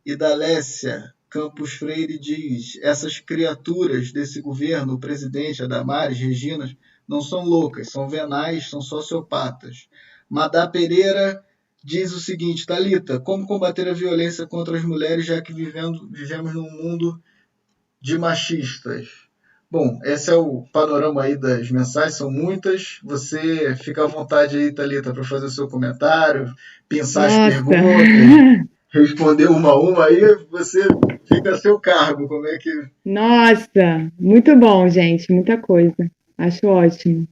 E Dalécia Campos Freire diz, essas criaturas desse governo, o presidente, a Damares, Regina, não são loucas, são venais, são sociopatas. Madá Pereira diz o seguinte, Thalita, como combater a violência contra as mulheres, já que vivemos num mundo de machistas? Bom, esse é o panorama aí das mensagens, são muitas. Você fica à vontade aí, Thalita, para fazer o seu comentário, pensar as perguntas, responder uma a uma, aí você fica a seu cargo. Como é que... Nossa, muito bom, gente, muita coisa. Acho ótimo.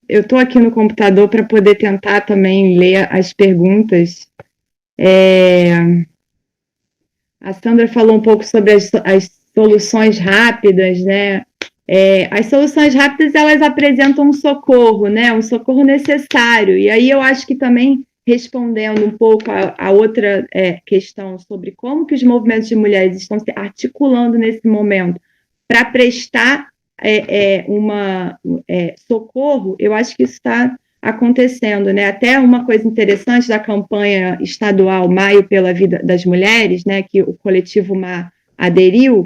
Eu estou aqui no computador para poder tentar também ler as perguntas. A Sandra falou um pouco sobre as soluções rápidas, né? As soluções rápidas, elas apresentam um socorro, né? Um socorro necessário. E aí eu acho que também, respondendo um pouco a outra questão sobre como que os movimentos de mulheres estão se articulando nesse momento para prestar socorro, eu acho que isso está acontecendo, né? Até uma coisa interessante da campanha estadual Maio pela Vida das Mulheres, né, que o coletivo MAR aderiu,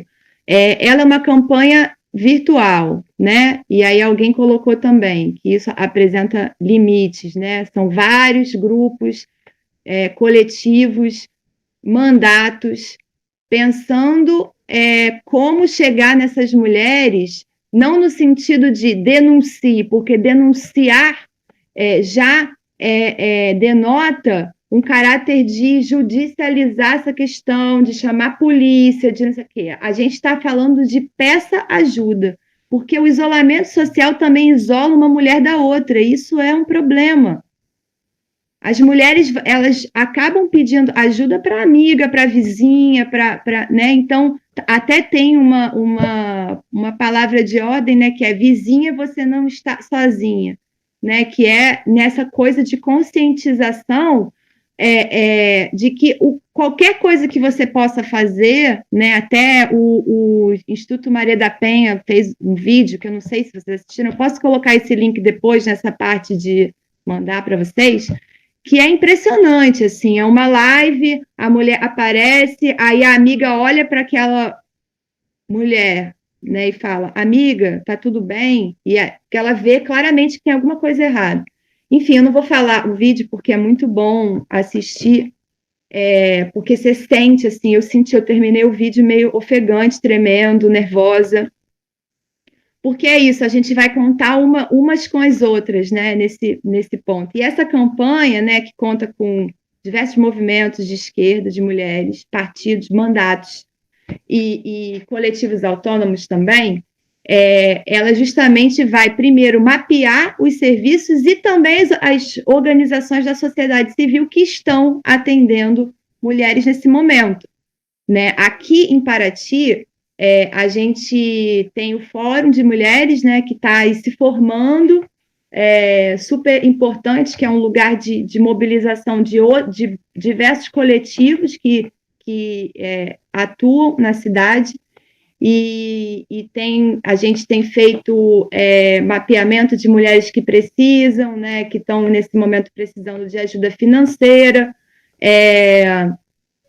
ela é uma campanha virtual, né? E aí alguém colocou também que isso apresenta limites, né? São vários grupos, coletivos, mandatos, pensando como chegar nessas mulheres, não no sentido de denuncie, porque denunciar já denota um caráter de judicializar essa questão, de chamar a polícia, de não sei o quê. A gente está falando de peça ajuda, porque o isolamento social também isola uma mulher da outra, e isso é um problema. As mulheres, elas acabam pedindo ajuda para amiga, para vizinha, né? Então, até tem uma palavra de ordem, né? Que é vizinha, você não está sozinha, né? Que é nessa coisa de conscientização de que qualquer coisa que você possa fazer, né? Até o Instituto Maria da Penha fez um vídeo, que eu não sei se vocês assistiram, eu posso colocar esse link depois nessa parte de mandar para vocês, que é impressionante, assim, é uma live, a mulher aparece, aí a amiga olha para aquela mulher, né, e fala, amiga, tá tudo bem? E que ela vê claramente que tem alguma coisa errada. Enfim, eu não vou falar o vídeo porque é muito bom assistir, porque você sente, assim, eu terminei o vídeo meio ofegante, tremendo, nervosa, porque é isso, a gente vai contar umas com as outras, né, nesse ponto. E essa campanha, né, que conta com diversos movimentos de esquerda, de mulheres, partidos, mandatos e coletivos autônomos também, ela justamente vai, primeiro, mapear os serviços e também as organizações da sociedade civil que estão atendendo mulheres nesse momento, né? Aqui em Paraty, a gente tem o Fórum de Mulheres, né, que está aí se formando, super importante, que é um lugar de mobilização de diversos coletivos que atuam na cidade, e a gente tem feito mapeamento de mulheres que precisam, né, que estão nesse momento precisando de ajuda financeira,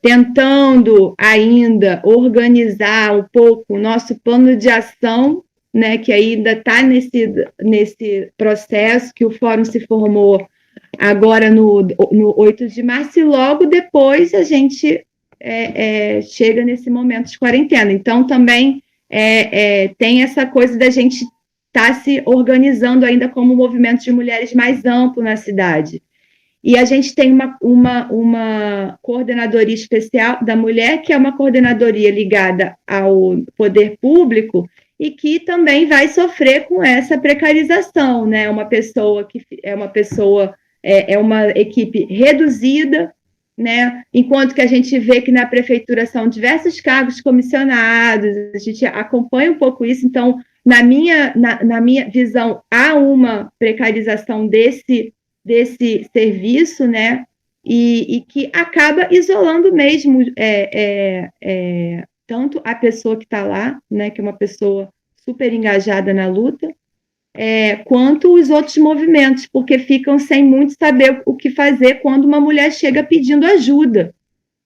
tentando ainda organizar um pouco o nosso plano de ação, né, que ainda está nesse processo, que o Fórum se formou agora no 8 de março, e logo depois a gente chega nesse momento de quarentena. Então, também tem essa coisa da gente estar se organizando ainda como movimento de mulheres mais amplo na cidade. E a gente tem uma coordenadoria especial da mulher, que é uma coordenadoria ligada ao poder público e que também vai sofrer com essa precarização, né? Uma equipe reduzida, né? Enquanto que a gente vê que na prefeitura são diversos cargos comissionados, a gente acompanha um pouco isso, então na minha visão, há uma precarização desse serviço, né? E que acaba isolando mesmo tanto a pessoa que está lá, né, que é uma pessoa super engajada na luta, quanto os outros movimentos, porque ficam sem muito saber o que fazer quando uma mulher chega pedindo ajuda,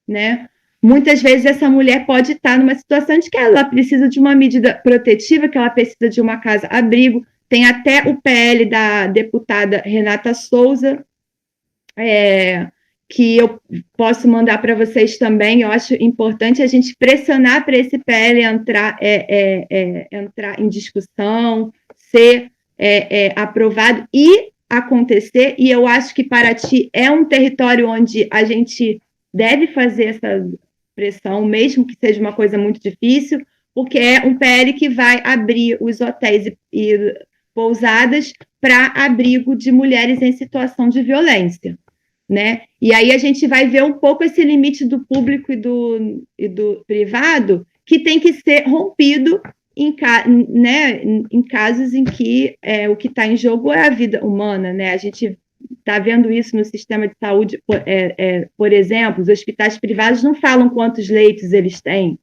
né? Muitas vezes essa mulher pode estar numa situação de que ela precisa de uma medida protetiva, que ela precisa de uma casa-abrigo. Tem até o PL da deputada Renata Souza, que eu posso mandar para vocês também. Eu acho importante a gente pressionar para esse PL entrar em discussão, ser aprovado e acontecer. E eu acho que Paraty é um território onde a gente deve fazer essa pressão, mesmo que seja uma coisa muito difícil, porque é um PL que vai abrir os hotéis e pousadas para abrigo de mulheres em situação de violência, né? E aí a gente vai ver um pouco esse limite do público e do privado, que tem que ser rompido em casos em que o que está em jogo é a vida humana, né? A gente está vendo isso no sistema de saúde, por exemplo, os hospitais privados não falam quantos leitos eles têm,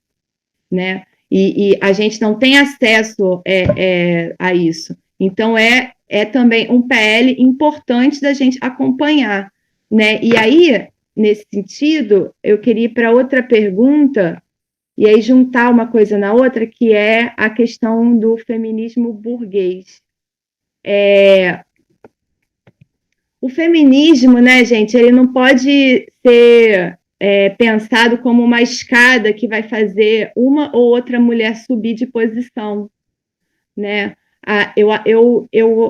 né? E a gente não tem acesso a isso. Então, é também um PL importante da gente acompanhar, né? E aí, nesse sentido, eu queria ir para outra pergunta, e aí juntar uma coisa na outra, que é a questão do feminismo burguês. O feminismo, né, gente, ele não pode ser pensado como uma escada que vai fazer uma ou outra mulher subir de posição, né? Eu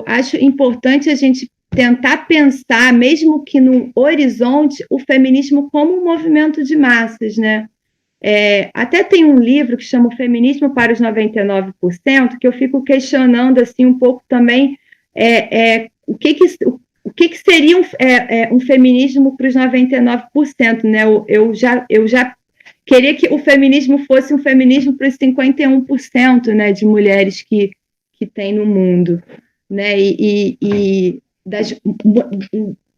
acho importante a gente tentar pensar, mesmo que no horizonte, o feminismo como um movimento de massas, né? Até tem um livro que chama O Feminismo para os 99%, que eu fico questionando assim um pouco também o que seria um feminismo para os 99%, né? Eu já queria que o feminismo fosse um feminismo para os 51%, né, de mulheres que tem no mundo, né?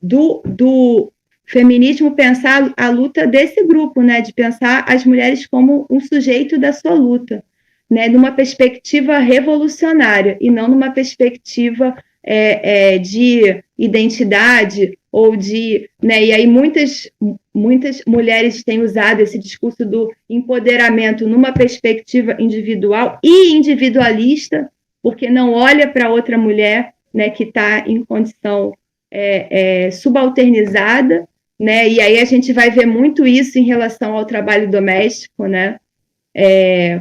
Do feminismo pensar a luta desse grupo, né, de pensar as mulheres como um sujeito da sua luta, né, numa perspectiva revolucionária e não numa perspectiva de identidade ou de, né, e aí muitas mulheres têm usado esse discurso do empoderamento numa perspectiva individual e individualista, porque não olha para outra mulher, né, que está em condição subalternizada, né, e aí a gente vai ver muito isso em relação ao trabalho doméstico, né,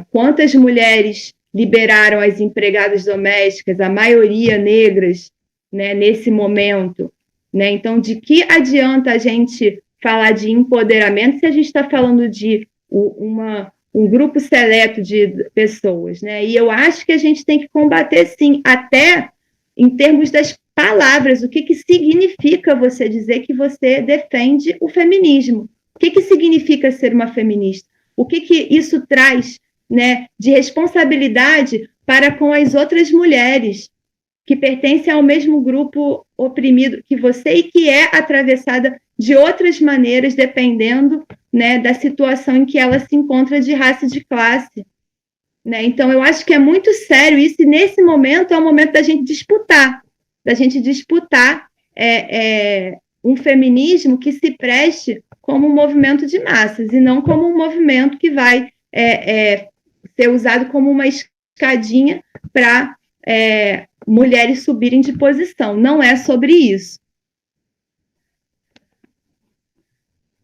quantas mulheres liberaram as empregadas domésticas, a maioria negras, né, nesse momento, né? Então, de que adianta a gente falar de empoderamento se a gente está falando de um grupo seleto de pessoas, né? E eu acho que a gente tem que combater, sim, até em termos das palavras, o que significa você dizer que você defende o feminismo? O que significa ser uma feminista? O que isso traz, né, de responsabilidade para com as outras mulheres que pertencem ao mesmo grupo oprimido que você e que é atravessada de outras maneiras, dependendo, né, da situação em que ela se encontra de raça e de classe, né? Então, eu acho que é muito sério isso, e nesse momento é o momento da gente disputar um feminismo que se preste como um movimento de massas e não como um movimento que vai ser usado como uma escadinha para mulheres subirem de posição. Não é sobre isso.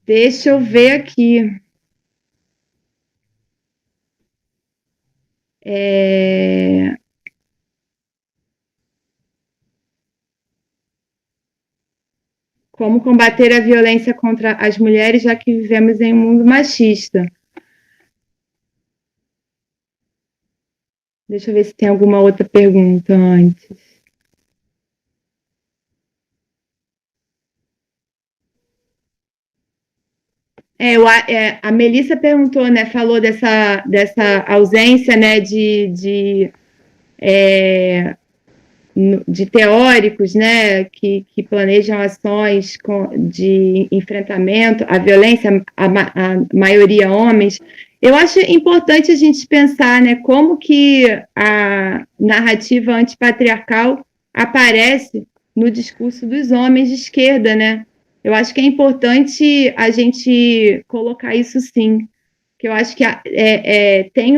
Deixa eu ver aqui. Como combater a violência contra as mulheres, já que vivemos em um mundo machista. Deixa eu ver se tem alguma outra pergunta antes. A Melissa perguntou, né, falou dessa ausência, né, de de teóricos, né, que planejam ações de enfrentamento à violência, a maioria homens. Eu acho importante a gente pensar, né, como que a narrativa antipatriarcal aparece no discurso dos homens de esquerda, né? Eu acho que é importante a gente colocar isso sim, que eu acho que tem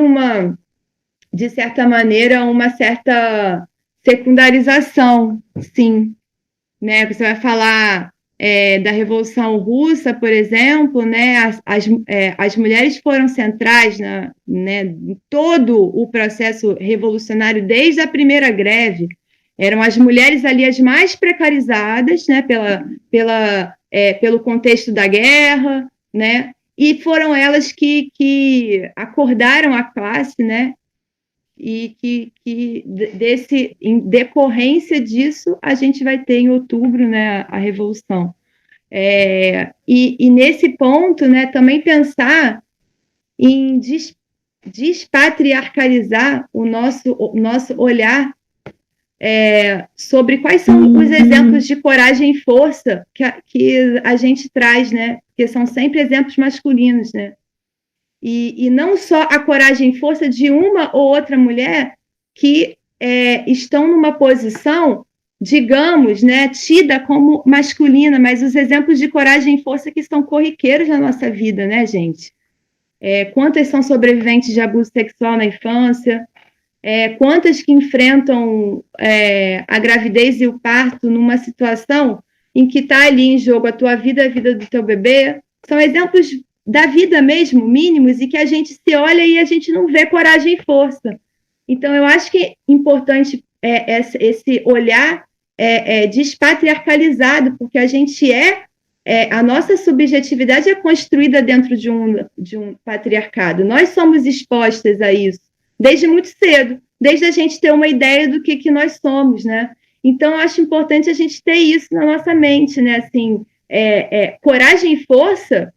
de certa maneira, uma certa secundarização, sim, né? Você vai falar da Revolução Russa, por exemplo, né? As mulheres foram centrais né, em todo o processo revolucionário, desde a primeira greve. Eram as mulheres ali as mais precarizadas, né? Pelo contexto da guerra, né? E foram elas que acordaram a classe, né? E em decorrência disso, a gente vai ter em outubro, né, a Revolução. E nesse ponto, né, também pensar em despatriarcalizar o nosso olhar sobre quais são os exemplos de coragem e força que a gente traz, né, porque são sempre exemplos masculinos, né? E não só a coragem e força de uma ou outra mulher que estão numa posição, digamos, né, tida como masculina, mas os exemplos de coragem e força que são corriqueiros na nossa vida, né, gente? Quantas são sobreviventes de abuso sexual na infância? Quantas que enfrentam a gravidez e o parto numa situação em que está ali em jogo a tua vida, a vida do teu bebê? São exemplos da vida mesmo, mínimos, e que a gente se olha e a gente não vê coragem e força. Então, eu acho que é importante esse olhar despatriarcalizado, porque a gente a nossa subjetividade é construída dentro de um patriarcado. Nós somos expostas a isso desde muito cedo, desde a gente ter uma ideia do que nós somos, né? Então, eu acho importante a gente ter isso na nossa mente, né? Assim, coragem e força.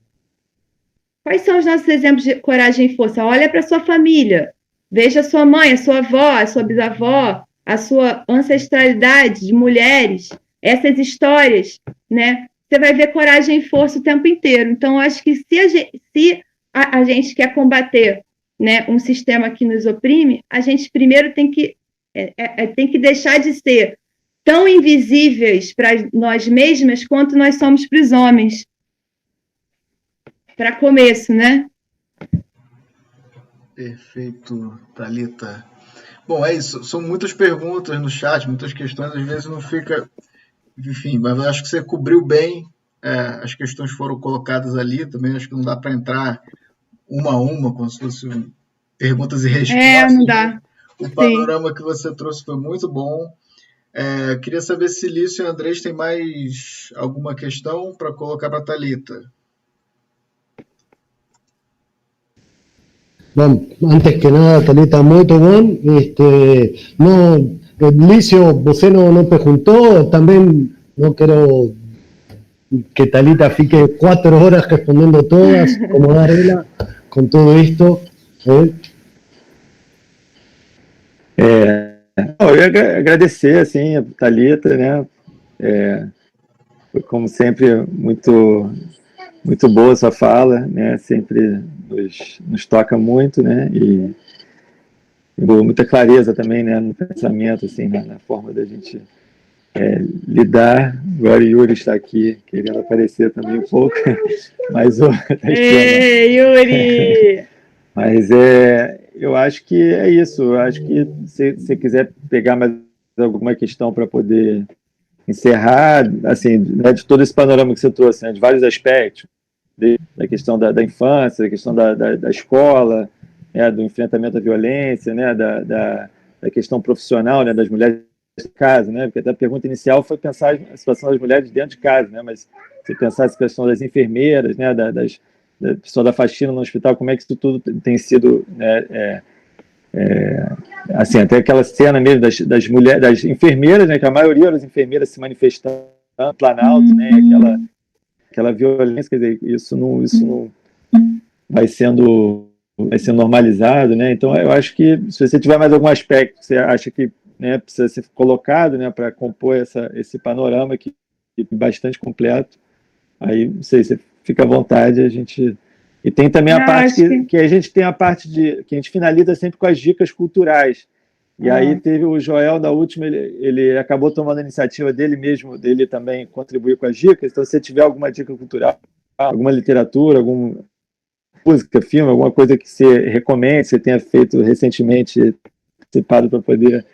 Quais são os nossos exemplos de coragem e força? Olha para a sua família, veja a sua mãe, a sua avó, a sua bisavó, a sua ancestralidade de mulheres, essas histórias, né? Você vai ver coragem e força o tempo inteiro. Então, eu acho que se a gente quer combater, né, um sistema que nos oprime, a gente primeiro tem que deixar de ser tão invisíveis para nós mesmas quanto nós somos para os homens. Para começo, né? Perfeito, Thalita. Bom, é isso. São muitas perguntas no chat, muitas questões. Às vezes não fica... Enfim, mas eu acho que você cobriu bem. As questões foram colocadas ali. Também acho que não dá para entrar uma a uma, como se fossem perguntas e respostas. Não dá. O panorama que você trouxe foi muito bom. Queria saber se Lício e Andrés têm mais alguma questão para colocar para a Thalita. Bom, antes que nada, Thalita, muito bom. Lício, você não perguntou, também não quero que Thalita fique 4 horas respondendo todas, como Varela, com tudo isto. Eu ia agradecer, assim, a Thalita, né? Foi, como sempre, muito boa a sua fala, né? Sempre nos toca muito, né? E muita clareza também, né? No pensamento, assim, na forma da gente lidar. Agora o Yuri está aqui querendo aparecer também um pouco, mas Yuri! Mas eu acho que é isso. Eu acho que se você quiser pegar mais alguma questão para poder encerrar, assim, né, de todo esse panorama que você trouxe, né, de vários aspectos, da questão da infância, da questão da escola, né, do enfrentamento à violência, né, da questão profissional, né, das mulheres de casa, né, porque até a pergunta inicial foi pensar a situação das mulheres dentro de casa, né, mas se pensar a situação das enfermeiras, né, da pessoa da faxina no hospital, como é que isso tudo tem sido, né, assim, até aquela cena mesmo das mulheres, das enfermeiras, né, que a maioria das enfermeiras se manifestando no Planalto, né, aquela violência, quer dizer, isso não vai sendo vai ser normalizado, né? Então, eu acho que se você tiver mais algum aspecto que você acha que, né, precisa ser colocado, né, para compor esse panorama que é bastante completo, aí, não sei, você fica à vontade, a gente... E tem também a parte que a gente tem a parte que a gente finaliza sempre com as dicas culturais. E aí teve o Joel, na última, ele acabou tomando a iniciativa dele mesmo, dele também contribuir com as dicas. Então, se você tiver alguma dica cultural, alguma literatura, alguma música, filme, alguma coisa que você recomende, você tenha feito recentemente, participado para poder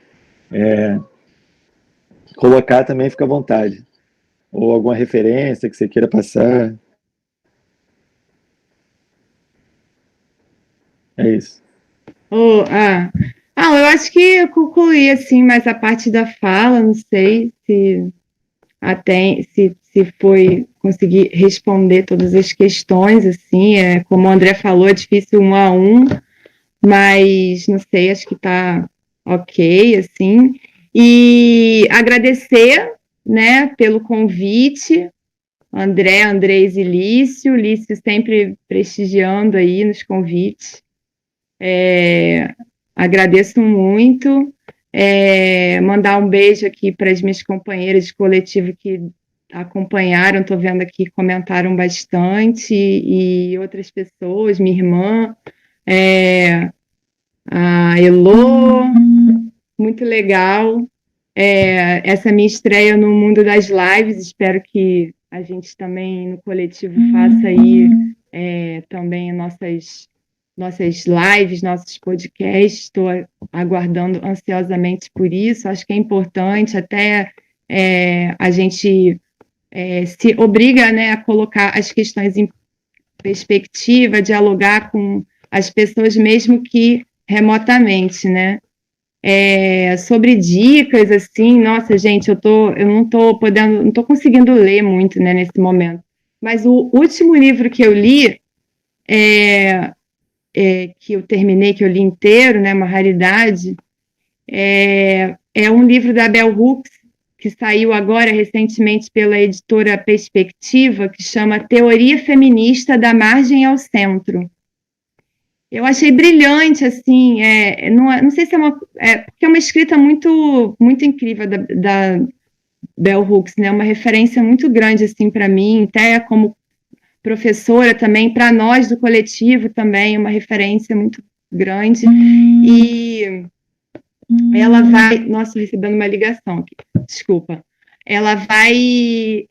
colocar, também fica à vontade. Ou alguma referência que você queira passar. É isso. Eu acho que eu concluí assim, mais a parte da fala, não sei se foi conseguir responder todas as questões, assim, como o André falou, é difícil 1 a 1, mas não sei, acho que está ok, assim, e agradecer, né, pelo convite, Andrés e Lício sempre prestigiando aí nos convites. Agradeço muito. Mandar um beijo aqui para as minhas companheiras de coletivo que acompanharam, estou vendo aqui, comentaram bastante, e outras pessoas, minha irmã, a Elô, muito legal. Essa minha estreia no mundo das lives, espero que a gente também no coletivo faça aí também nossas lives, nossos podcasts, estou aguardando ansiosamente por isso, acho que é importante, até a gente se obriga, né, a colocar as questões em perspectiva, dialogar com as pessoas, mesmo que remotamente, né? Sobre dicas, assim, nossa, gente, eu não estou conseguindo ler muito, né, nesse momento, mas o último livro que eu li, que eu terminei, que eu li inteiro, né, uma raridade, é um livro da Bell Hooks, que saiu agora recentemente pela editora Perspectiva, que chama Teoria Feminista da Margem ao Centro. Eu achei brilhante, assim, não sei se porque é uma escrita muito, muito incrível da Bell Hooks, né, uma referência muito grande, assim, para mim, até como professora também, para nós do coletivo também, uma referência muito grande, e ela vai... Nossa, recebendo uma ligação aqui, desculpa. Ela vai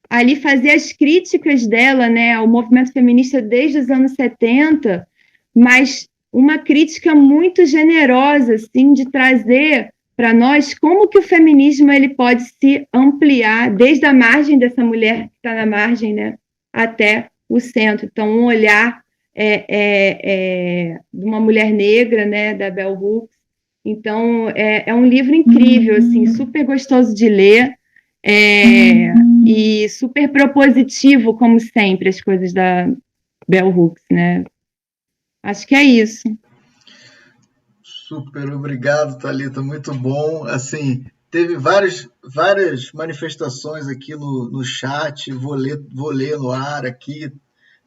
ali fazer as críticas dela, né, ao movimento feminista desde os anos 70, mas uma crítica muito generosa, assim, de trazer para nós como que o feminismo ele pode se ampliar desde a margem dessa mulher que está na margem, né, até o centro. Então, um olhar de uma mulher negra, né, da Bell Hooks. Então, é um livro incrível, assim, super gostoso de ler, e super propositivo, como sempre, as coisas da Bell Hooks, né? Acho que é isso. Super obrigado, Thalita, muito bom. Assim, teve várias manifestações aqui no chat, vou ler no ar aqui.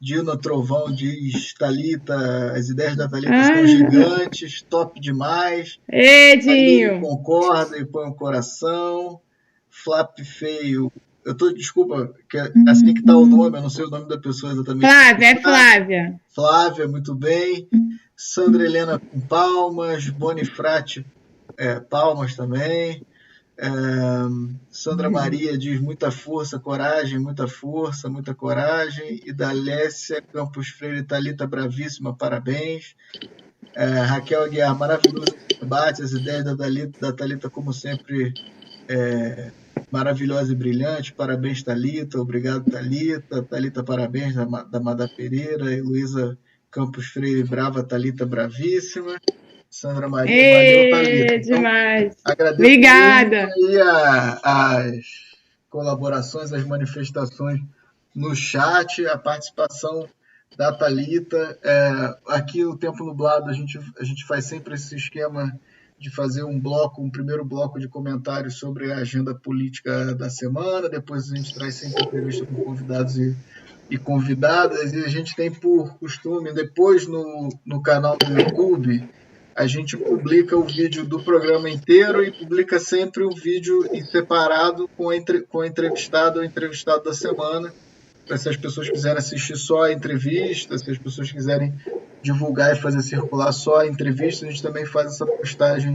Dilma Trovão diz: Thalita, as ideias da Thalita são gigantes, top demais. Edinho! Concorda e põe um coração. Flap Feio, desculpa, que é assim que está o nome, eu não sei o nome da pessoa exatamente. Flávia. Flávia, muito bem. Sandra Helena com palmas. Bonifrate, palmas também. Sandra Maria diz: muita força, coragem, muita força, muita coragem. E da Lécia Campos Freire: Thalita bravíssima, parabéns. Raquel Aguiar: maravilhoso debate, as ideias da Thalita, como sempre, maravilhosa e brilhante. Parabéns, Thalita. Obrigado, Thalita. Thalita, parabéns, da Mada Pereira. Heloísa Campos Freire: brava, Thalita bravíssima. Sandra Maria: valeu, Thalita. Então, demais. agradeço. Obrigada. Aí as colaborações, as manifestações no chat, a participação da Thalita. Aqui no Tempo Nublado a gente faz sempre esse esquema de fazer um primeiro bloco de comentários sobre a agenda política da semana, depois a gente traz sempre entrevista com convidados e convidadas, e a gente tem por costume, depois no canal do YouTube, a gente publica o vídeo do programa inteiro e publica sempre um vídeo em separado com o entrevistado ou entrevistado da semana, para se as pessoas quiserem assistir só a entrevista, se as pessoas quiserem divulgar e fazer circular só a entrevista, a gente também faz essa postagem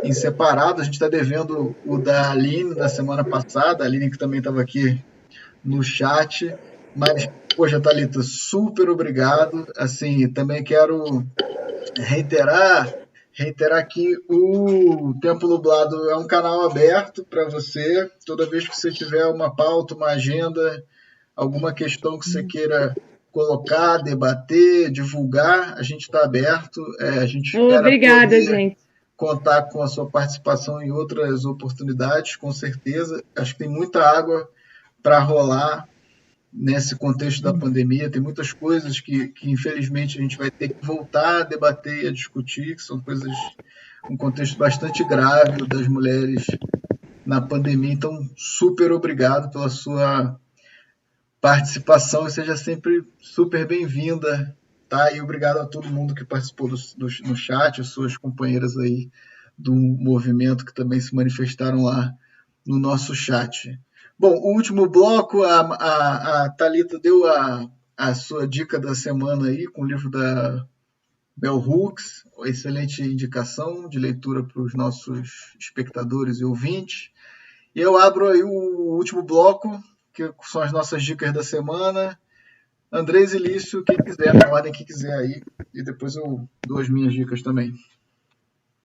em separado. A gente está devendo o da Aline da semana passada, a Aline que também estava aqui no chat, mas, poxa, Thalita, super obrigado. Assim, também quero reiterar que o Tempo Nublado é um canal aberto para você. Toda vez que você tiver uma pauta, uma agenda, alguma questão que você queira colocar, debater, divulgar, a gente está aberto. A gente espera Obrigada, gente. Contar com a sua participação em outras oportunidades, com certeza. Acho que tem muita água para rolar nesse contexto da pandemia. Tem muitas coisas que infelizmente a gente vai ter que voltar a debater e a discutir, que são coisas, um contexto bastante grave das mulheres na pandemia. Então, super obrigado pela sua participação e seja sempre super bem-vinda, tá? E obrigado a todo mundo que participou no chat, as suas companheiras aí do movimento que também se manifestaram lá no nosso chat. Bom, o último bloco, a Thalita deu a sua dica da semana aí com o livro da Bell Hooks, excelente indicação de leitura para os nossos espectadores e ouvintes. E eu abro aí o último bloco, que são as nossas dicas da semana. Andrés e Lício, quem quiser, na ordem que quiser aí, e depois eu dou as minhas dicas também.